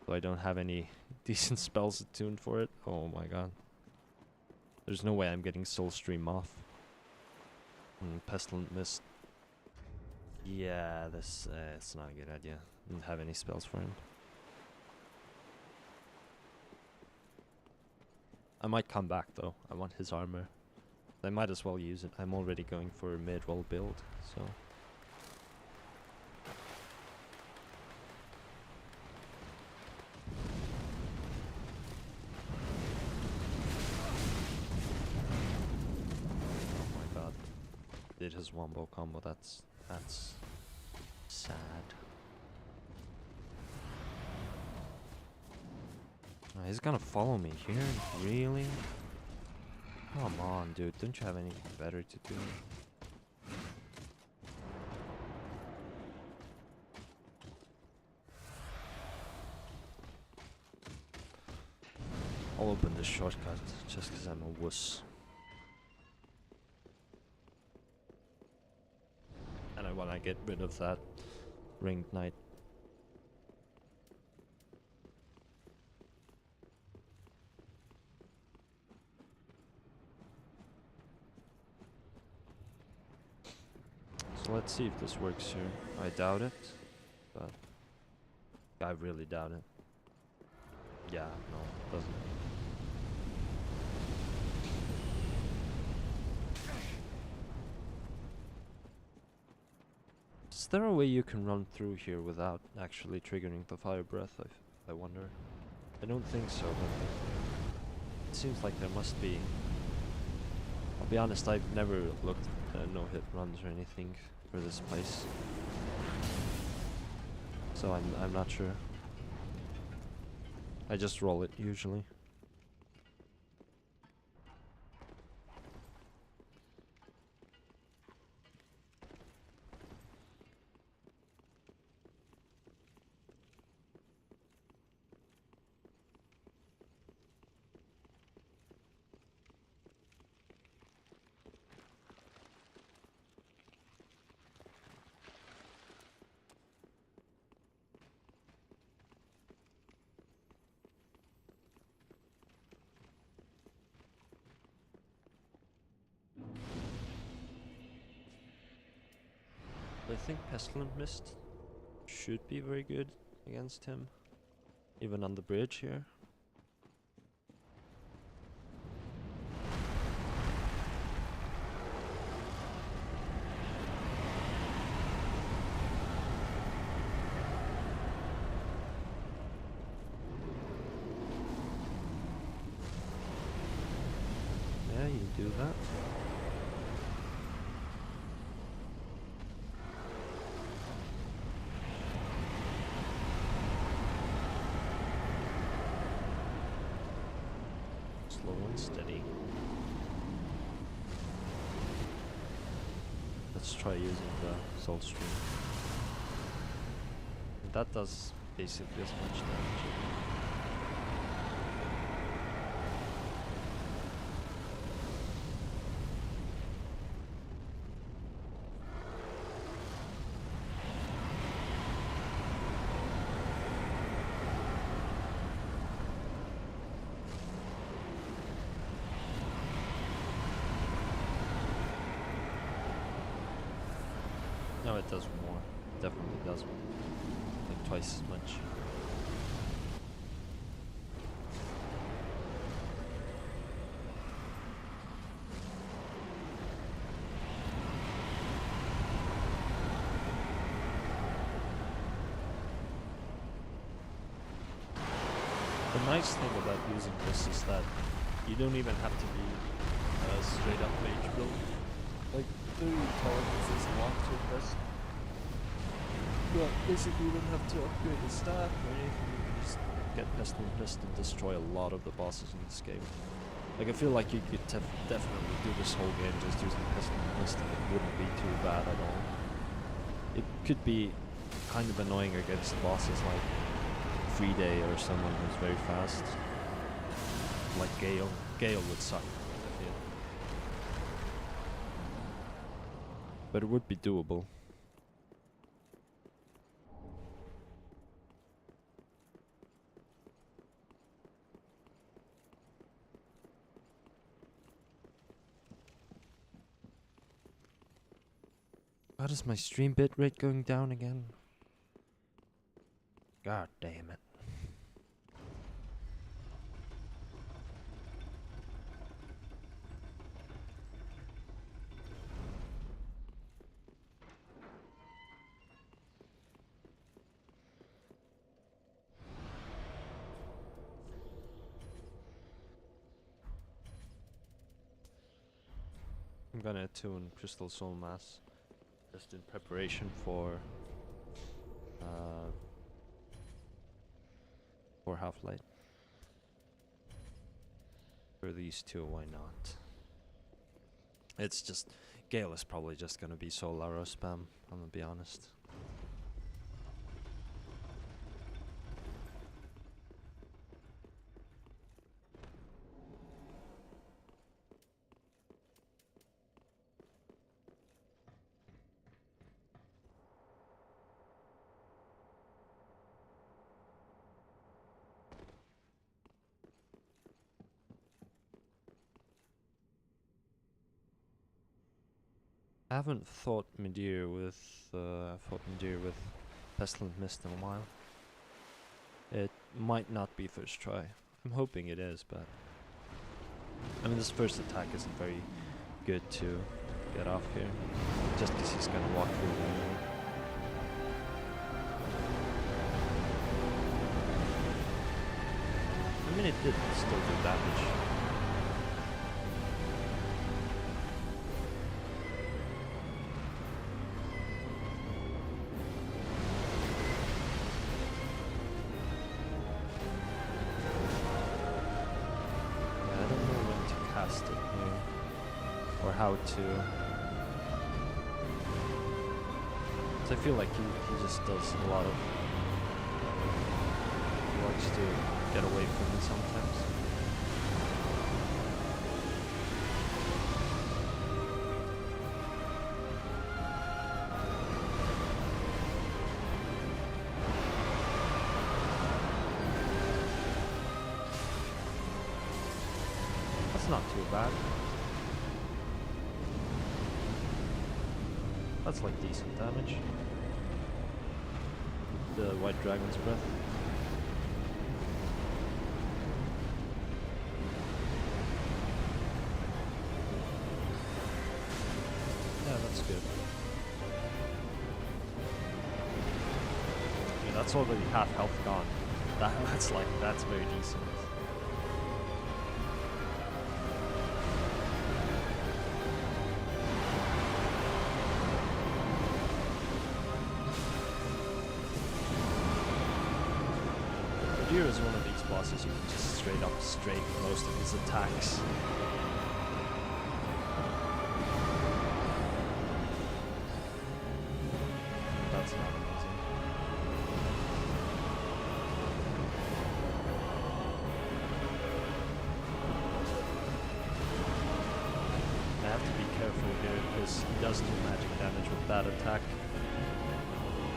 So I don't have any decent spells attuned for it. Oh my god. There's no way I'm getting Soulstream off. Pestilent Mist. Yeah, this it's not a good idea. Didn't have any spells for him. I might come back though. I want his armor. I might as well use it. I'm already going for a mid-roll build, so. Did his wombo combo, that's sad. He's gonna follow me here, really? Come on, dude, don't you have anything better to do? I'll open this shortcut just because I'm a wuss. And I want to get rid of that ringed knight. So let's see if this works here. I doubt it, but I really doubt it. Yeah, no, it doesn't. Is there a way you can run through here without actually triggering the fire breath? I wonder. I don't think so, but it seems like there must be. I'll be honest, I've never looked at no-hit runs or anything for this place, so I'm not sure. I just roll it usually. I think Pestilent Mist should be very good against him, even on the bridge here. Yeah, you do that. Slow and steady. Let's try using the Soul Stream. That does basically as much damage. No, it does more. Definitely does more. Like twice as much. The nice thing about using this is that you don't even have to be straight up mage build. Like, the intelligence is a lot to invest. But basically you don't have to upgrade the stat or anything, you can just get Pestilent Mist and destroy a lot of the bosses in this game. Like, I feel like you could definitely do this whole game just using Pestilent Mist and it wouldn't be too bad at all. It could be kind of annoying against bosses like Free Day or someone who's very fast. Like Gale. Gale would suck, I feel. But it would be doable. What is my stream bitrate going down again? God damn it. I'm gonna attune Crystal Soul Mass just in preparation for Half-Light. For these two, why not? It's just Gale is probably just gonna be Soul Arrow spam, I'm gonna be honest. I haven't fought Midir with Pestilent Mist in a while. It might not be first try. I'm hoping it is, but I mean, this first attack isn't very good to get off here, just because he's gonna walk through the mean, it did still do damage. Yeah, I don't know when to cast it here, or how to. So I feel like he just does a lot of. He likes to get away from me sometimes. That's not too bad. That's like decent damage. The White Dragon's Breath. Yeah, that's good. Yeah, that's already half health gone. That's very decent. Deer is one of these bosses you can just straight up strafe most of his attacks. That's not amazing. I have to be careful here because he does do magic damage with that attack.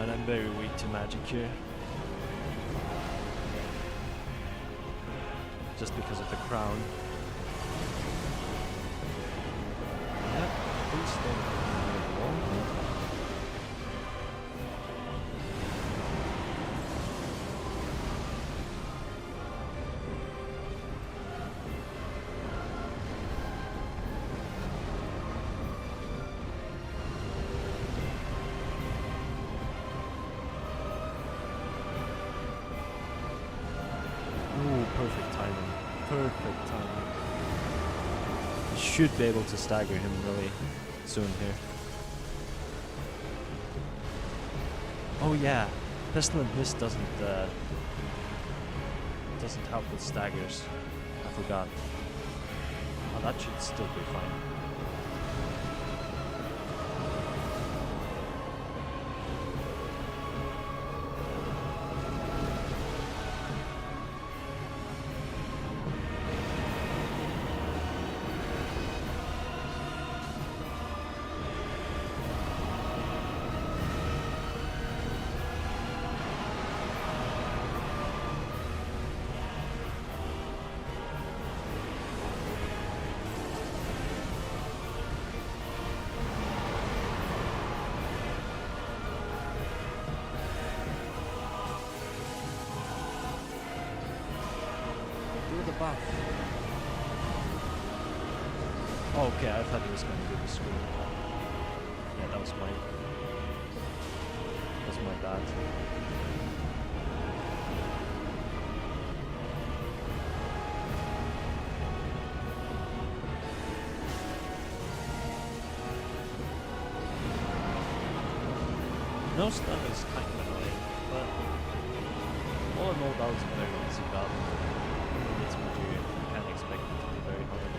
And I'm very weak to magic here. Just because of the crown. Yep, please don't leave me alone. Ooh, perfect timing. Perfect timing. You should be able to stagger him really soon here. Oh yeah, Pestilent Mist doesn't help with staggers. I forgot. Oh, that should still be fine. The buff. Oh, okay, I thought he was going to do the screen. Yeah, that was my bad. No stun is kind of annoying, but all in all, that was a very easy battle. It's material. You can't expect it to be very hard.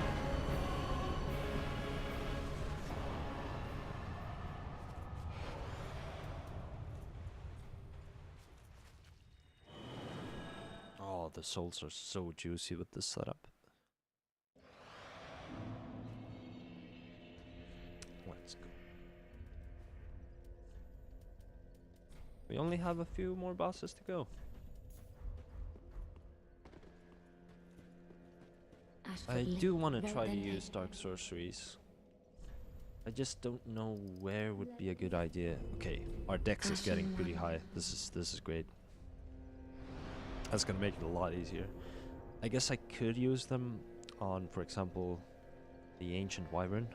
Oh, the souls are so juicy with this setup. Let's go. We only have a few more bosses to go. I do want to try to use dark sorceries. I just don't know where would be a good idea. Okay, our dex is getting pretty high. This is great. That's gonna make it a lot easier. I guess I could use them on, for example, the Ancient Wyvern.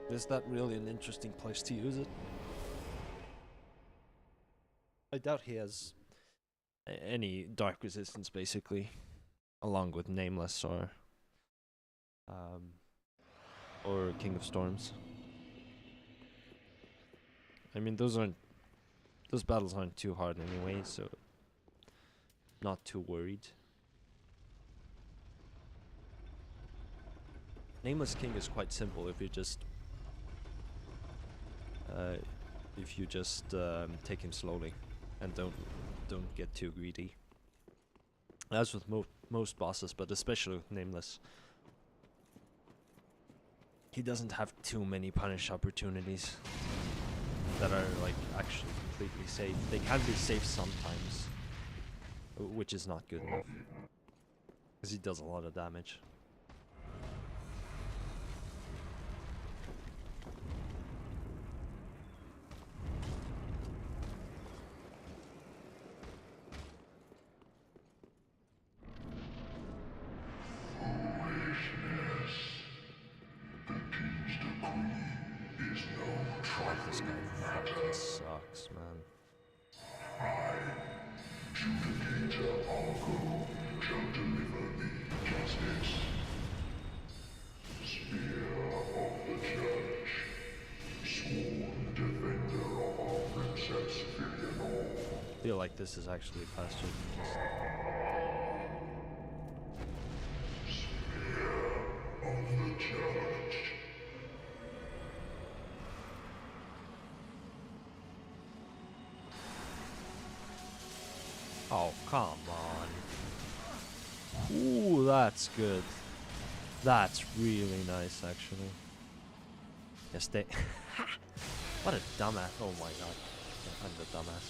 Is that really an interesting place to use it? I doubt he has any dark resistance basically, along with Nameless or King of Storms. I mean, those battles aren't too hard anyway, so not too worried. Nameless King is quite simple if you just take him slowly and don't get too greedy. As with most bosses, but especially with Nameless, he doesn't have too many punish opportunities that are like actually completely safe. They can be safe sometimes, which is not good enough, because he does a lot of damage. This guy fucking sucks, man. I feel like this is actually faster than just... Oh, come on. Ooh, that's good. That's really nice, actually. Yes, they... What a dumbass. Oh my god. I'm the dumbass.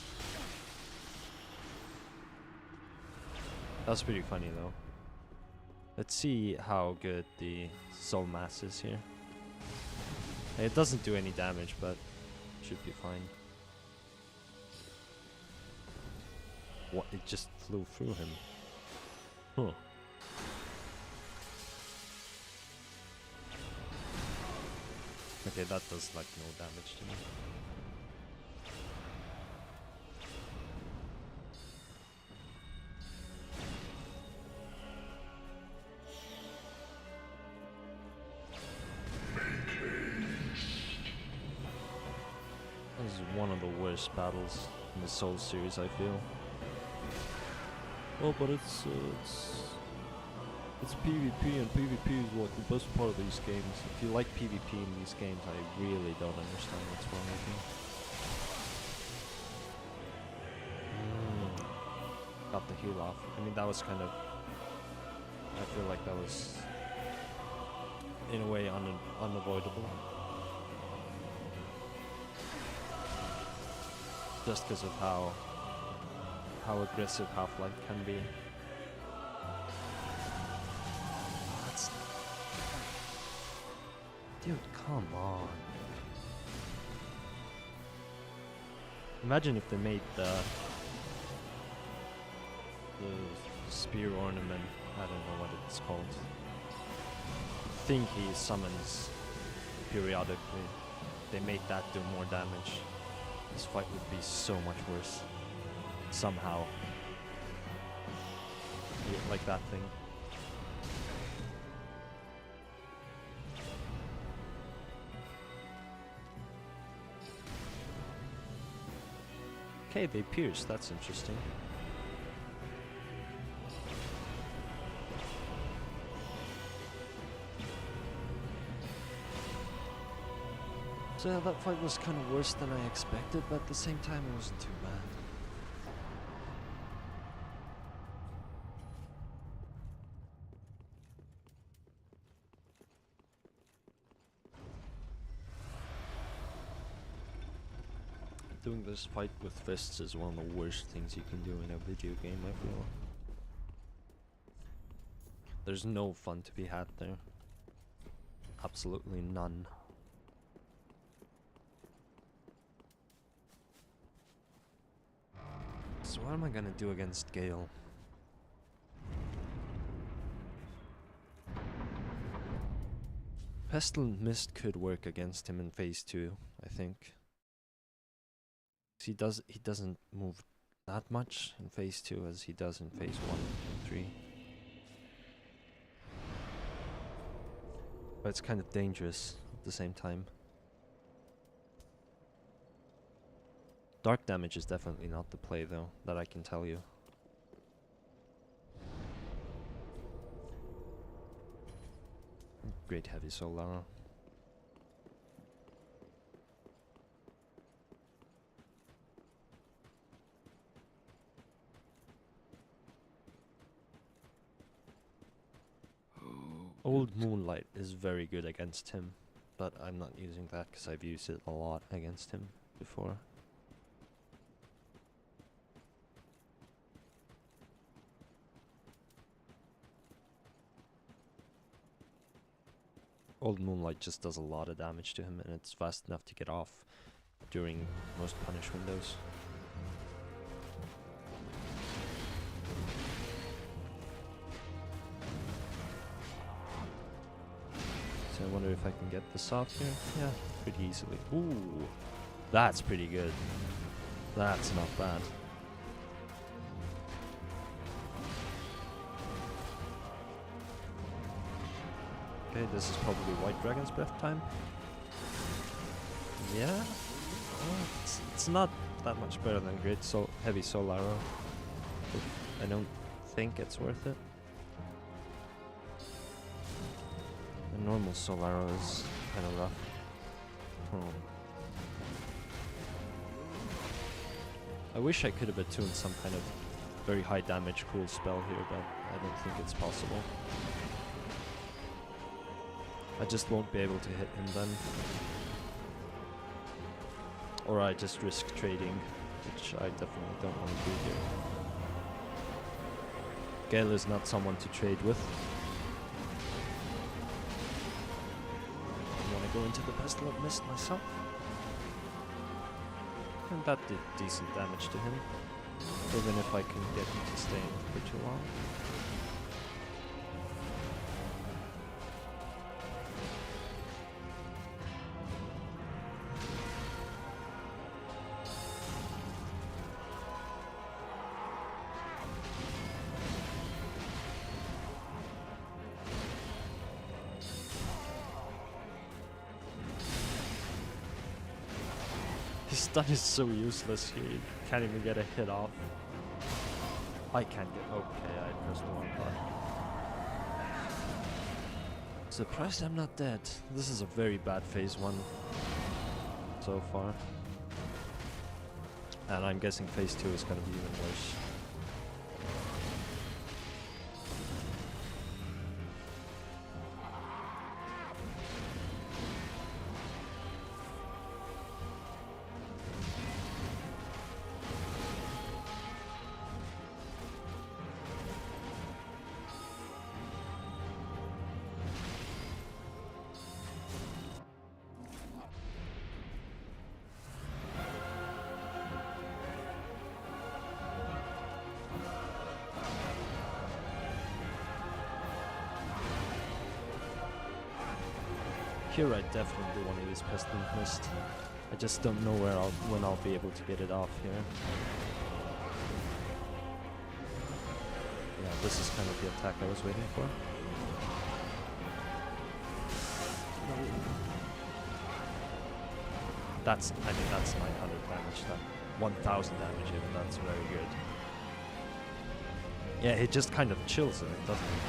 That's pretty funny, though. Let's see how good the Soul Mass is here. It doesn't do any damage, but should be fine. What? It just flew through him. Huh. Okay, that does like no damage to me. This is one of the worst battles in the Soul series, I feel. Oh, but it's PvP, and PvP is what the best part of these games. If you like PvP in these games, I really don't understand what's wrong with you. Got the heal off. I mean, that was kind of... I feel like that was, in a way, unavoidable. Just because of how aggressive Half-Life can be. Dude, come on. Imagine if they made the spear ornament, I don't know what it's called. I think he summons periodically. They made that do more damage. This fight would be so much worse. Somehow. Yeah, like that thing. Okay, they pierce, that's interesting. So yeah, that fight was kind of worse than I expected, but at the same time it wasn't too bad. Doing this fight with fists is one of the worst things you can do in a video game, I feel. There's no fun to be had there. Absolutely none. So what am I gonna do against Gale? Pestilent Mist could work against him in phase 2, I think. He doesn't move that much in phase 2 as he does in phase 1 and 3. But it's kind of dangerous at the same time. Dark damage is definitely not the play though, that I can tell you. Great heavy Solara. Old Moonlight is very good against him, but I'm not using that because I've used it a lot against him before. Old Moonlight just does a lot of damage to him, and it's fast enough to get off during most punish windows. So I wonder if I can get this off here. Yeah, pretty easily. Ooh, that's pretty good. That's not bad. Okay, this is probably White Dragon's Breath time. Yeah, well, it's not that much better than Great Heavy Solaro. I don't think it's worth it. The normal Solaro is kind of rough. I wish I could have attuned some kind of very high damage cool spell here, but I don't think it's possible. I just won't be able to hit him then. Or I just risk trading, which I definitely don't want to do here. Gale is not someone to trade with. I want to go into the Pestle of Mist myself. And that did decent damage to him, even if I can get him to stay in for too long. His stun is so useless here, you can't even get a hit off. I can't get... okay, I pressed the wrong button. Surprised I'm not dead. This is a very bad phase 1 so far. And I'm guessing phase 2 is gonna be even worse. Here I definitely want to use Pestilent Mist. I just don't know when I'll be able to get it off here. Yeah, this is kind of the attack I was waiting for. I think that's 900 damage, that 1000 damage even, that's very good. Yeah, it just kind of chills it, doesn't it?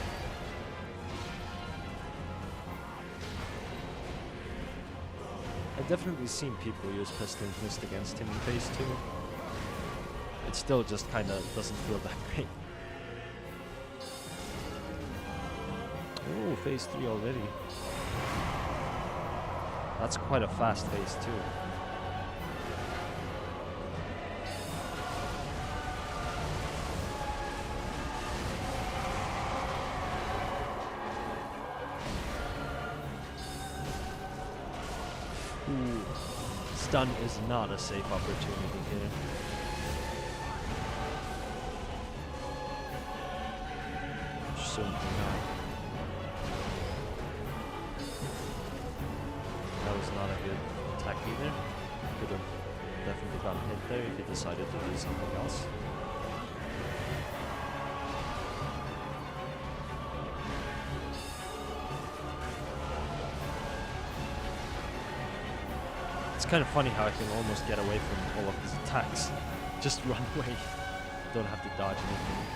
I've definitely seen people use Pestilent Mist against him in phase 2. It still just kinda doesn't feel that great. Oh, phase 3 already. That's quite a fast phase 2. Ooh, stun is not a safe opportunity here. Certainly not. That was not a good attack either. Could have definitely gotten hit there if he decided to do something else. It's kind of funny how I can almost get away from all of these attacks. Just run away. Don't have to dodge anything.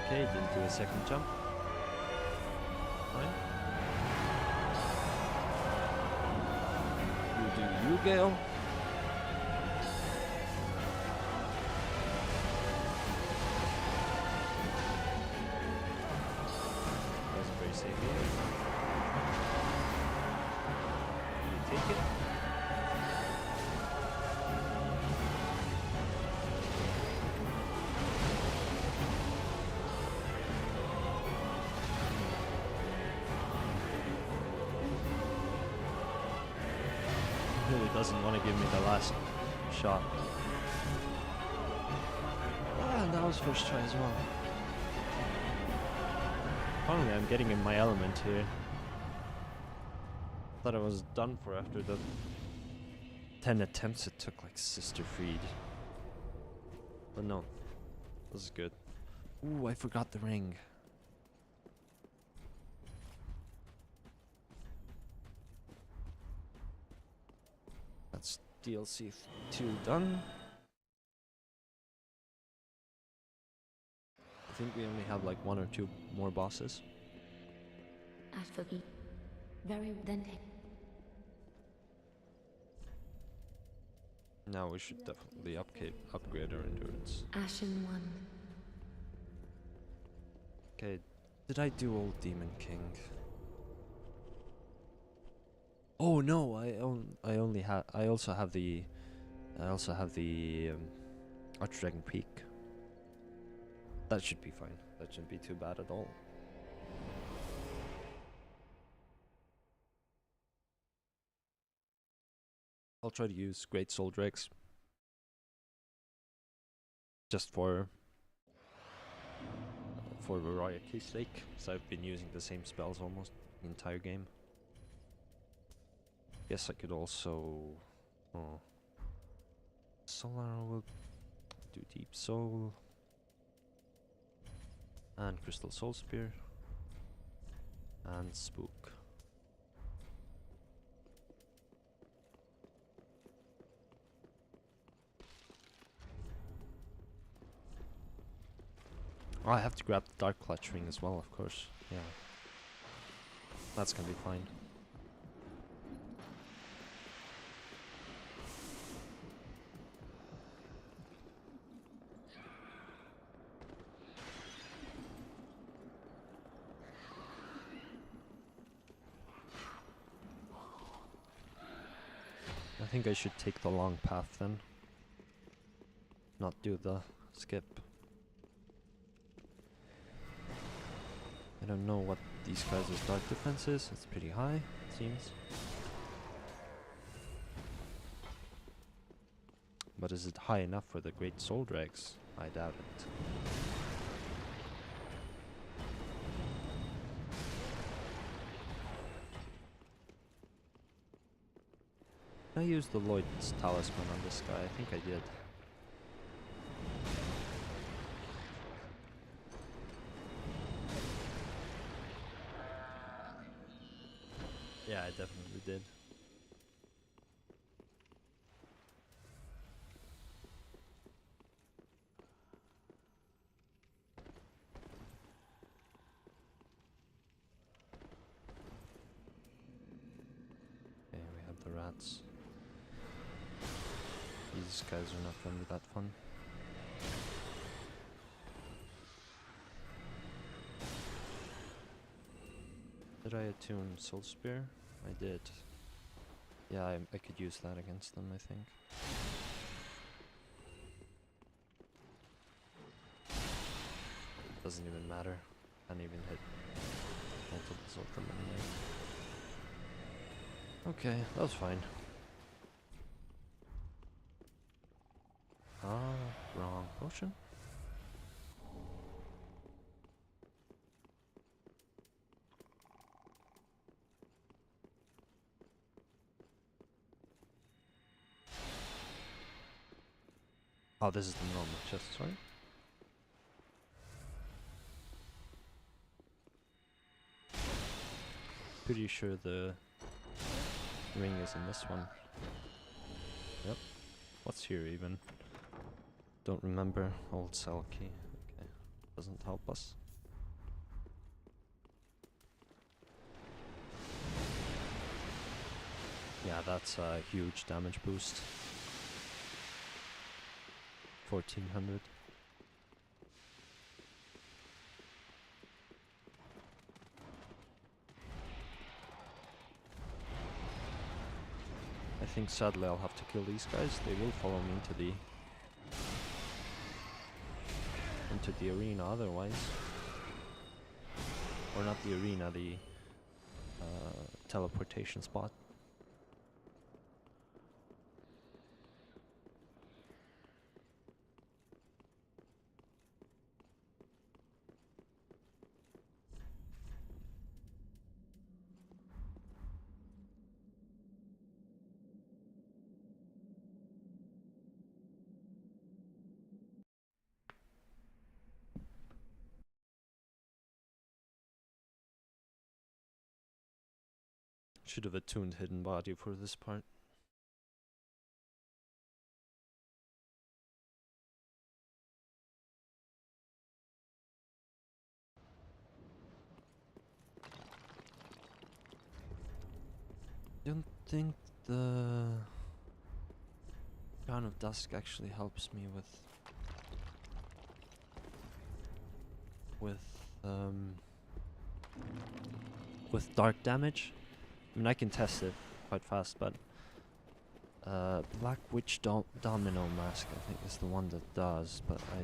Okay, didn't do a second jump. Fine. You do you, Gale. Wasn't very safe here. You take it. Really doesn't want to give me the last shot. Ah, and that was first try as well. Finally, I'm getting in my element here. Thought I was done for after the 10 attempts it took, like Sister Freed. But no, this is good. Ooh, I forgot the ring. That's DLC 2 done. I think we only have like 1 or 2 more bosses. As for me, very then. Now we should definitely upgrade our endurance. Ashen One. Okay, did I do Old Demon King? Oh no, I also have the Archdragon Peak. That should be fine. That shouldn't be too bad at all. I'll try to use Great Soul Drakes just for variety's sake, so I've been using the same spells almost the entire game. Guess I could also... Oh. Solar will do Deep Soul. And Crystal Soul Spear. And Spook. Oh, I have to grab the Dark Clutch Ring as well, of course. Yeah. That's gonna be fine. I think I should take the long path then. Not do the skip. I don't know what these guys' dark defense is. It's pretty high, it seems. But is it high enough for the Great Soul Drags? I doubt it. I used the Lloyd's Talisman on this guy. I think I did. Yeah, I definitely did. Okay, we have the rats. These guys are not gonna be that fun. Did I attune Soul Spear? I did. Yeah, I could use that against them, I think. Doesn't even matter. Can't even hit multiples of them anyway. Okay, that was fine. Ah, wrong potion. Oh, this is the normal chest, sorry. Pretty sure the ring is in this one. Yep. What's here even? Don't remember. Old cell key. Okay. Doesn't help us. Yeah, that's a huge damage boost. 1400. I think sadly I'll have to kill these guys. They will follow me into the arena otherwise. Or not the arena, the teleportation spot. Should have attuned hidden body for this part. Don't think the Crown of Dusk actually helps me with dark damage. I mean, I can test it quite fast, but Black Witch Domino Mask I think is the one that does, but I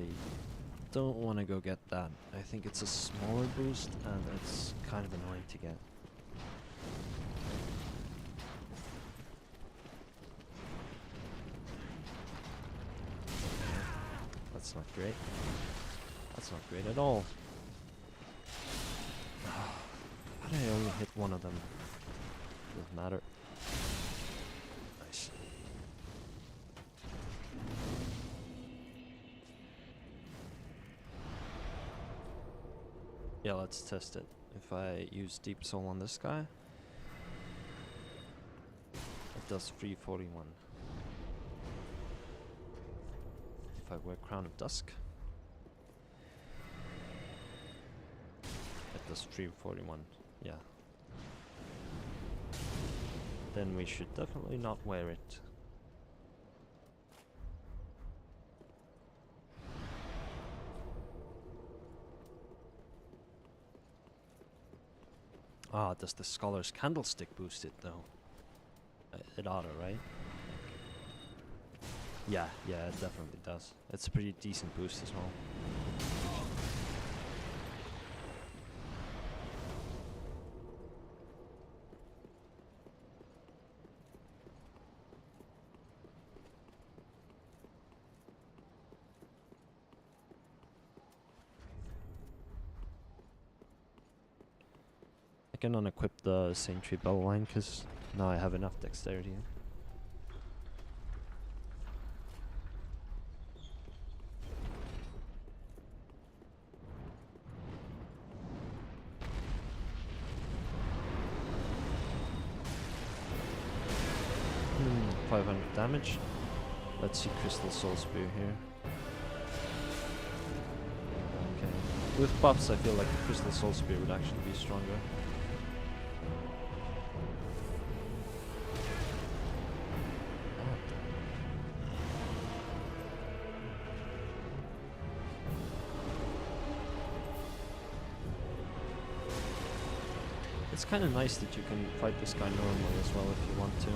don't want to go get that. I think it's a smaller boost and it's kind of annoying to get. That's not great. That's not great at all. Why did I only hit one of them? Doesn't matter. Nice. Yeah, let's test it. If I use Deep Soul on this guy, it does 341. If I wear Crown of Dusk, it does 341. Yeah. Then we should definitely not wear it. Ah, does the Scholar's Candlestick boost it though? It oughta, right? Yeah, it definitely does. It's a pretty decent boost as well. I can unequip the Saintry Bell line because now I have enough dexterity. Hmm, 500 damage. Let's see Crystal Soul Spear here. Okay. With buffs I feel like the Crystal Soul Spear would actually be stronger. It's kind of nice that you can fight this guy normally as well if you want to.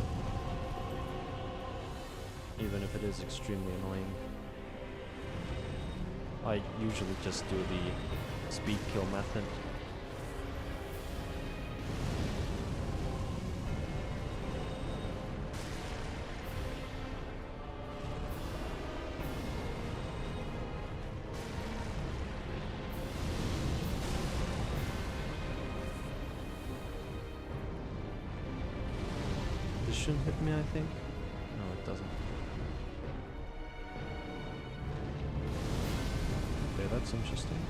Even if it is extremely annoying. I usually just do the speed kill method. This shouldn't hit me, I think. No, it doesn't. Okay, that's interesting.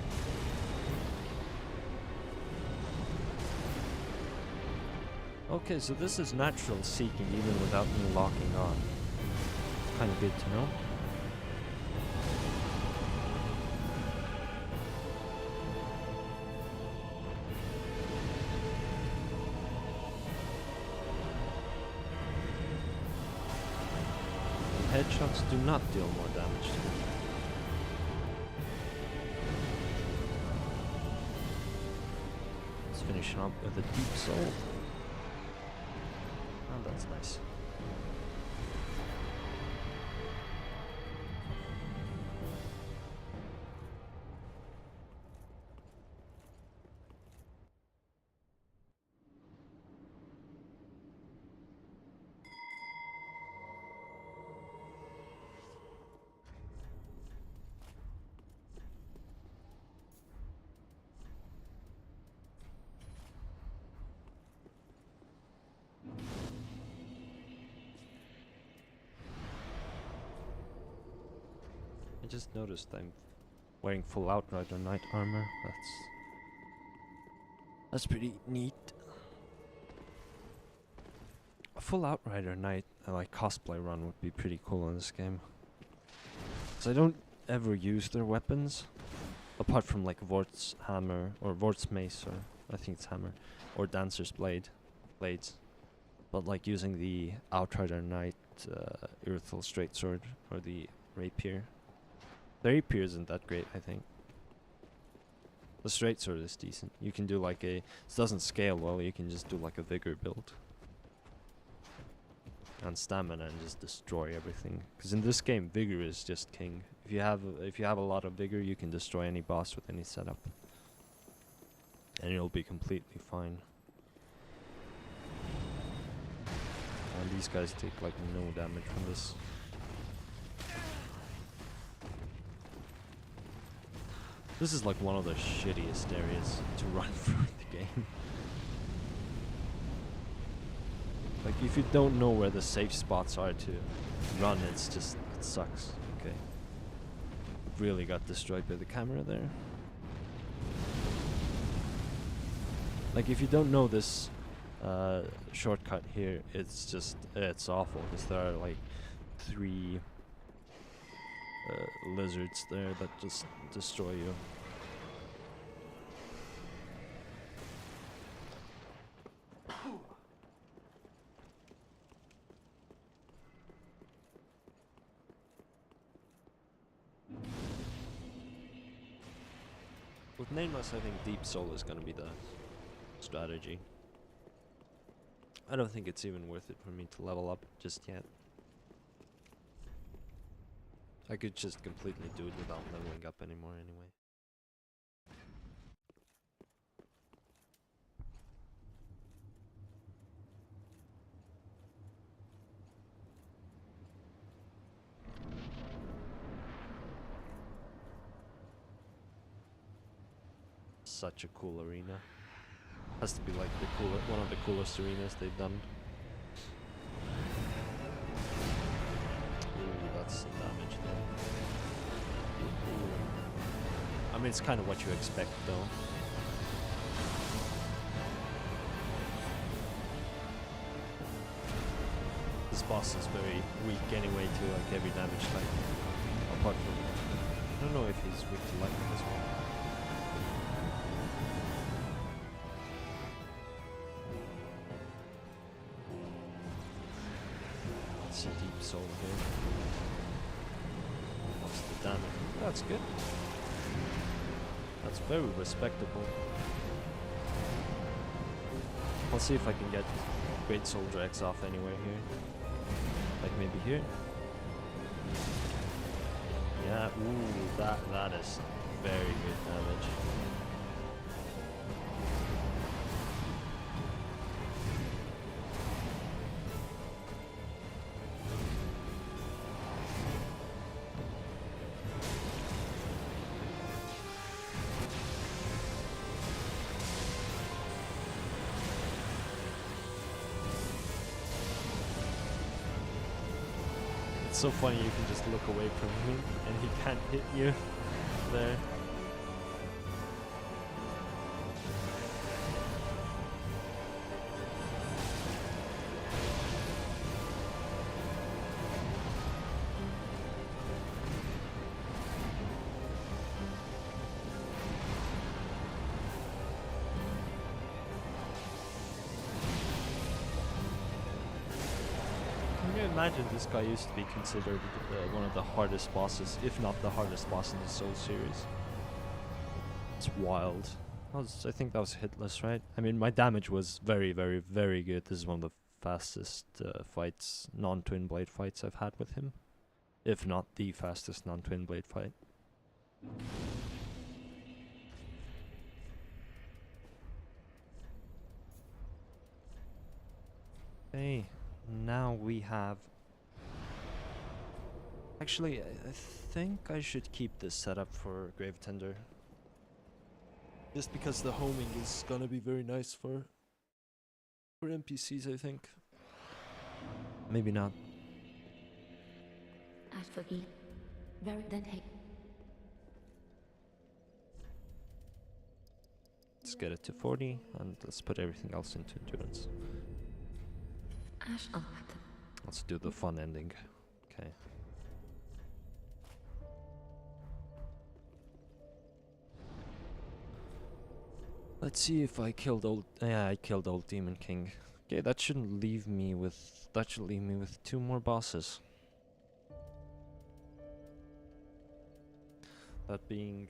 Okay, so this is natural seeking even without me locking on. Kind of good to know. Headshots do not deal more damage to me. Let's finish up with a deep soul. Oh, that's nice. I just noticed I'm wearing full Outrider Knight armor. That's pretty neat. A full Outrider Knight like cosplay run would be pretty cool in this game. So I don't ever use their weapons, apart from like Vort's hammer or Vort's mace, or I think it's hammer, or Dancer's blades. But like using the Outrider Knight Irithel straight sword or the rapier. The rapier isn't that great, I think. The straight sword is decent. You can do like it doesn't scale well, you can just do like a vigor build. And stamina and just destroy everything. Because in this game, vigor is just king. If you have a lot of vigor, you can destroy any boss with any setup. And you'll be completely fine. And these guys take like no damage from this. This is like one of the shittiest areas to run through the game. Like if you don't know where the safe spots are to run, it sucks. Okay. Really got destroyed by the camera there. Like if you don't know this shortcut here, it's awful because there are like 3 lizards there that just destroy you. With Nameless, I think Deep Soul is gonna be the strategy. I don't think it's even worth it for me to level up just yet. I could just completely do it without leveling up anymore anyway. Such a cool arena. Has to be like one of the coolest arenas they've done. Ooh, that's some damage there. Ooh. I mean, it's kind of what you expect, though. This boss is very weak anyway to like every damage type. Apart from, I don't know if he's weak to lightning as well. Let's see Deep Soul here. What's the damage? That's good. That's very respectable. I'll see if I can get Great Soldier X off anywhere here. Like maybe here. Yeah, ooh, that is very good damage. It's so funny, you can just look away from him and he can't hit you there. imagine this guy used to be considered one of the hardest bosses, if not the hardest boss in the Soul series. It's wild. I think that was hitless, right? I mean, my damage was very, very, very good. This is one of the fastest fights, non-twin blade fights I've had with him. If not the fastest non-twin blade fight. Okay, now we have... Actually, I think I should keep this setup for Grave Tender. Just because the homing is gonna be very nice for NPCs, I think. Maybe not. As for me, very then hey. Let's get it to 40, and let's put everything else into endurance. Ash up. Let's do the fun ending. Okay. Let's see if I killed old... Yeah, I killed old Demon King. Okay, that shouldn't leave me with... That should leave me with 2 more bosses. That being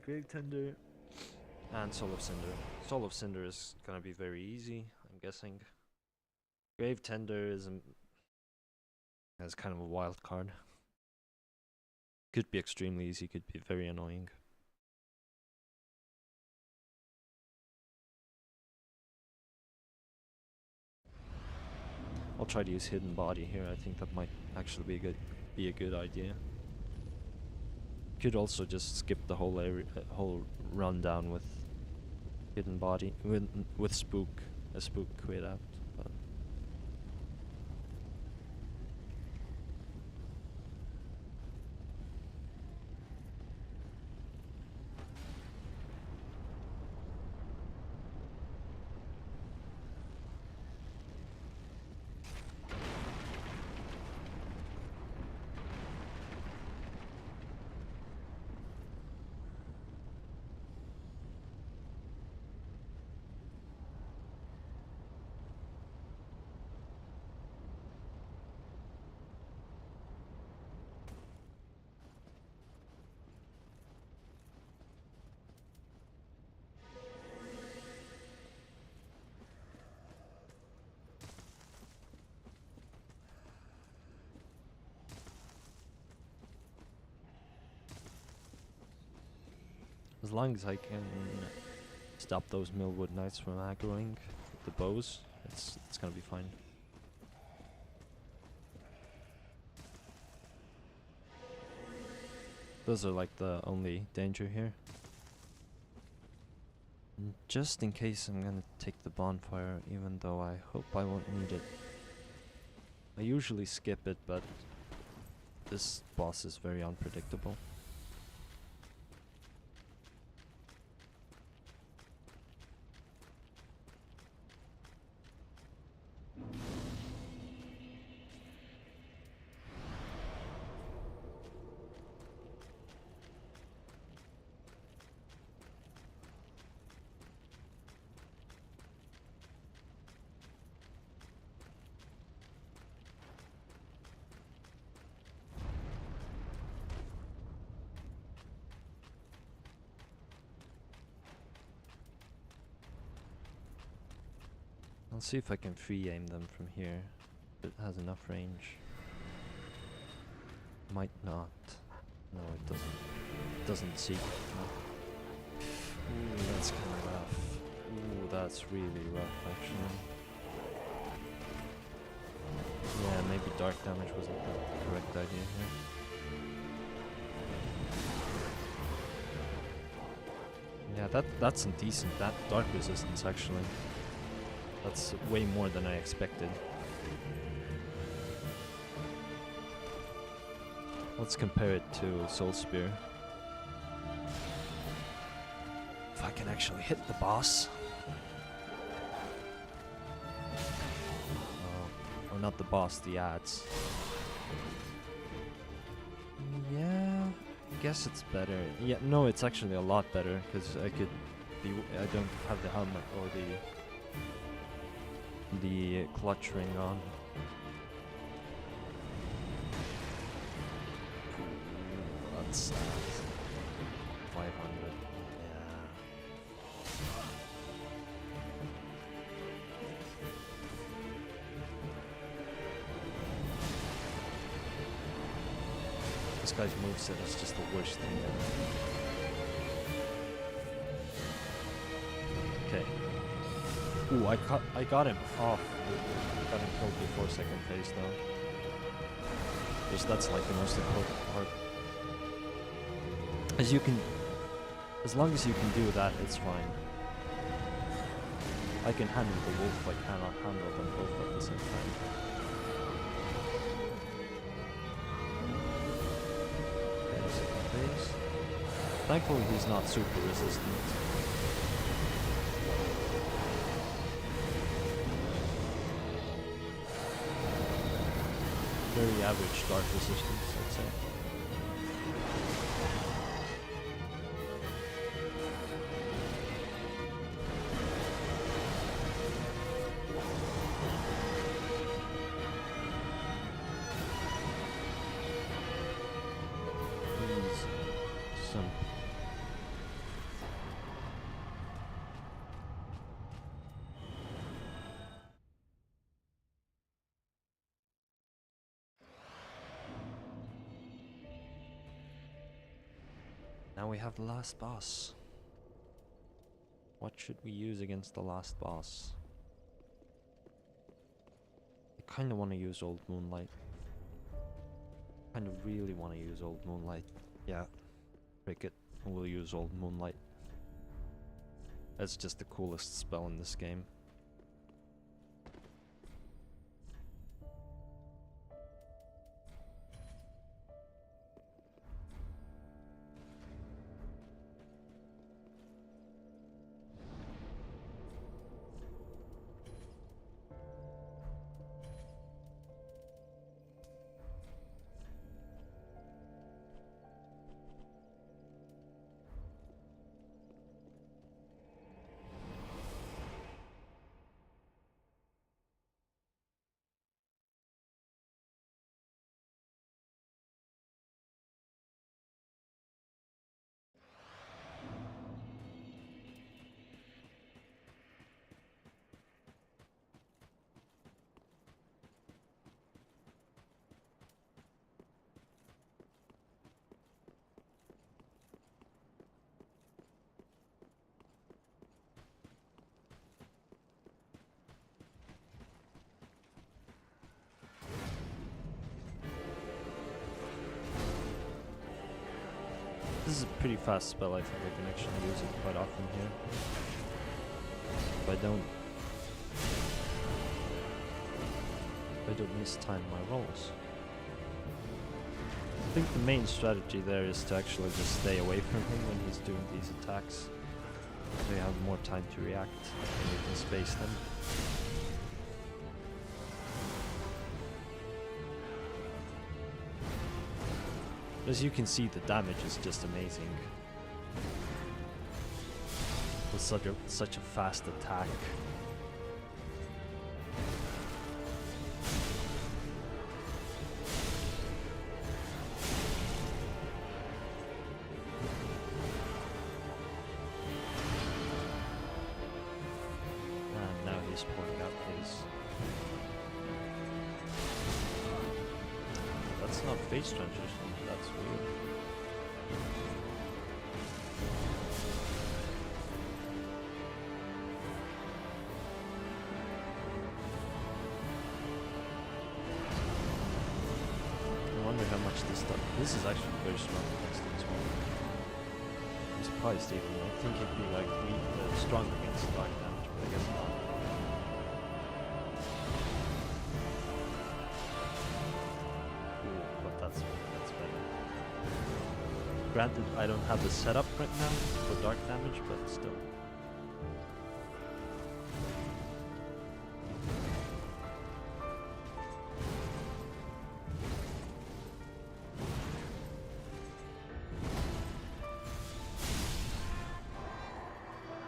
Grave Tender and Soul of Cinder. Soul of Cinder is gonna be very easy, I'm guessing. Grave Tender is kind of a wild card. Could be extremely easy, could be very annoying. I'll try to use Hidden Body here. I think that might actually be a good idea. Could also just skip the whole whole rundown with Hidden Body with Spook, a Spook quit out. But as long as I can stop those Millwood Knights from aggroing with the bows, it's gonna be fine. Those are like the only danger here. And just in case, I'm gonna take the bonfire, even though I hope I won't need it. I usually skip it, but this boss is very unpredictable. I'll see if I can free aim them from here. If it has enough range. Might not. No, it doesn't. It doesn't see. No. Ooh, that's kind of rough. Ooh, that's really rough, actually. Yeah, maybe dark damage wasn't the correct idea here. Yeah, that's some decent dark resistance, actually. That's way more than I expected. Let's compare it to Soul Spear. If I can actually hit the boss. Or not the boss, the ads. Yeah, I guess it's better. Yeah, no, it's actually a lot better, because I don't have the helmet or the clutch ring on. That's 500. Yeah. This guy's moveset is just the worst thing ever. Okay. Ooh, I got him off. I got him killed before second phase though. Because that's like the most important part. As long as you can do that, it's fine. I can handle the wolf, I cannot handle them both at the same time. Okay, second phase. Thankfully he's not super resistant. Very average dark resistance, I'd say. Now we have the last boss. What should we use against the last boss? I kind of want to use Old Moonlight. Kind of really want to use Old Moonlight. Yeah, break it. We'll use Old Moonlight. That's just the coolest spell in this game. This is a pretty fast spell, I think I can actually use it quite often here. If I don't mistime my rolls. I think the main strategy there is to actually just stay away from him when he's doing these attacks. So you have more time to react and you can space them. As you can see, the damage is just amazing. With such a fast attack. And now he's pouring out his... That's not phase transition, that's weird. I wonder how much this does. This is actually very strong against it as well. I'm surprised even. I think it'd be like strong against dark damage, but I guess not. That's better. Granted, I don't have the setup right now for dark damage, but still.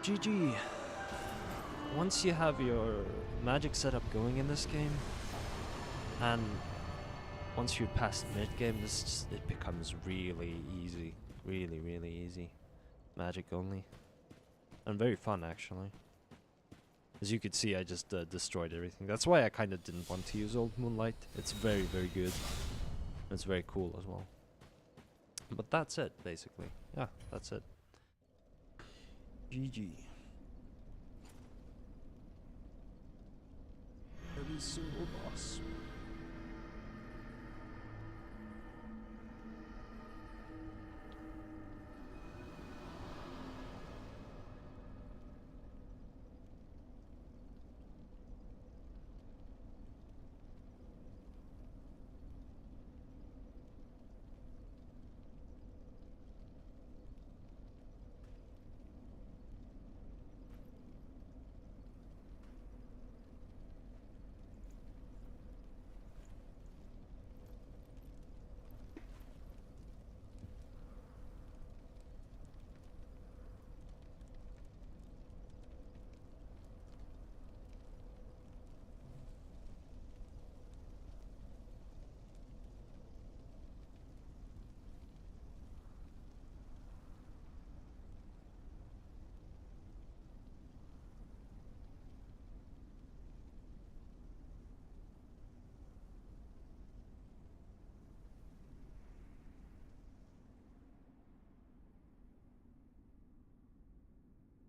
GG. Once you have your magic setup going in this game, and once you're past mid game, it becomes really easy, really easy. Magic only, and very fun actually. As you could see, I just destroyed everything. That's why I kind of didn't want to use Old Moonlight. It's very good. It's very cool as well. But that's it, basically. Yeah, that's it. GG. Every single boss.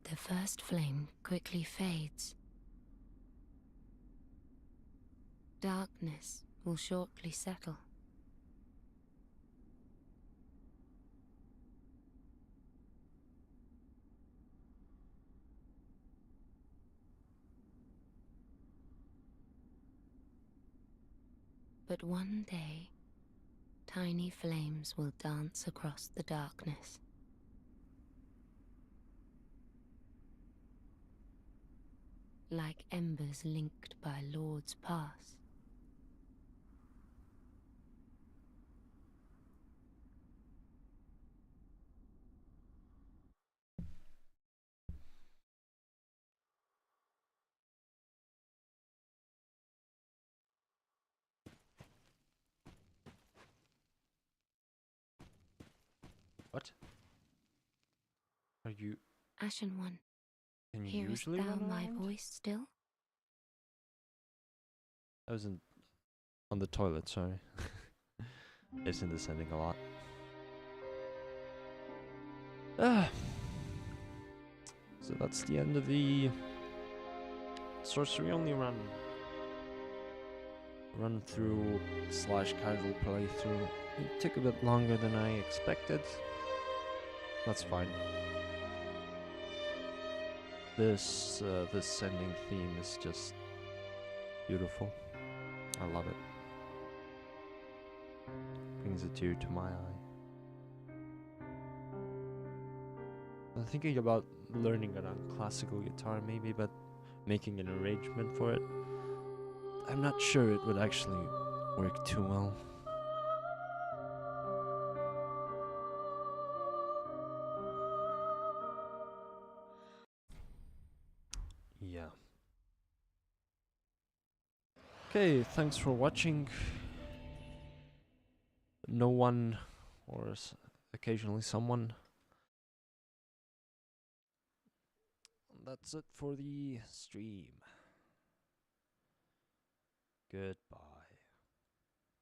The first flame quickly fades. Darkness will shortly settle. But one day, tiny flames will dance across the darkness. Like embers linked by Lord's Pass. What? Are you... Ashen One, Can you hearest usually thou run my around? voice still? I was on the toilet, sorry. It's in descending a lot. Ah. So that's the end of the Sorcery Only run. Run through slash casual playthrough. It took a bit longer than I expected. That's fine. This ending theme is just beautiful. I love it. Brings a tear to my eye. I'm thinking about learning it on classical guitar maybe, but making an arrangement for it, I'm not sure it would actually work too well. Yeah. Okay, thanks for watching. No one, or occasionally someone. That's it for the stream. Goodbye.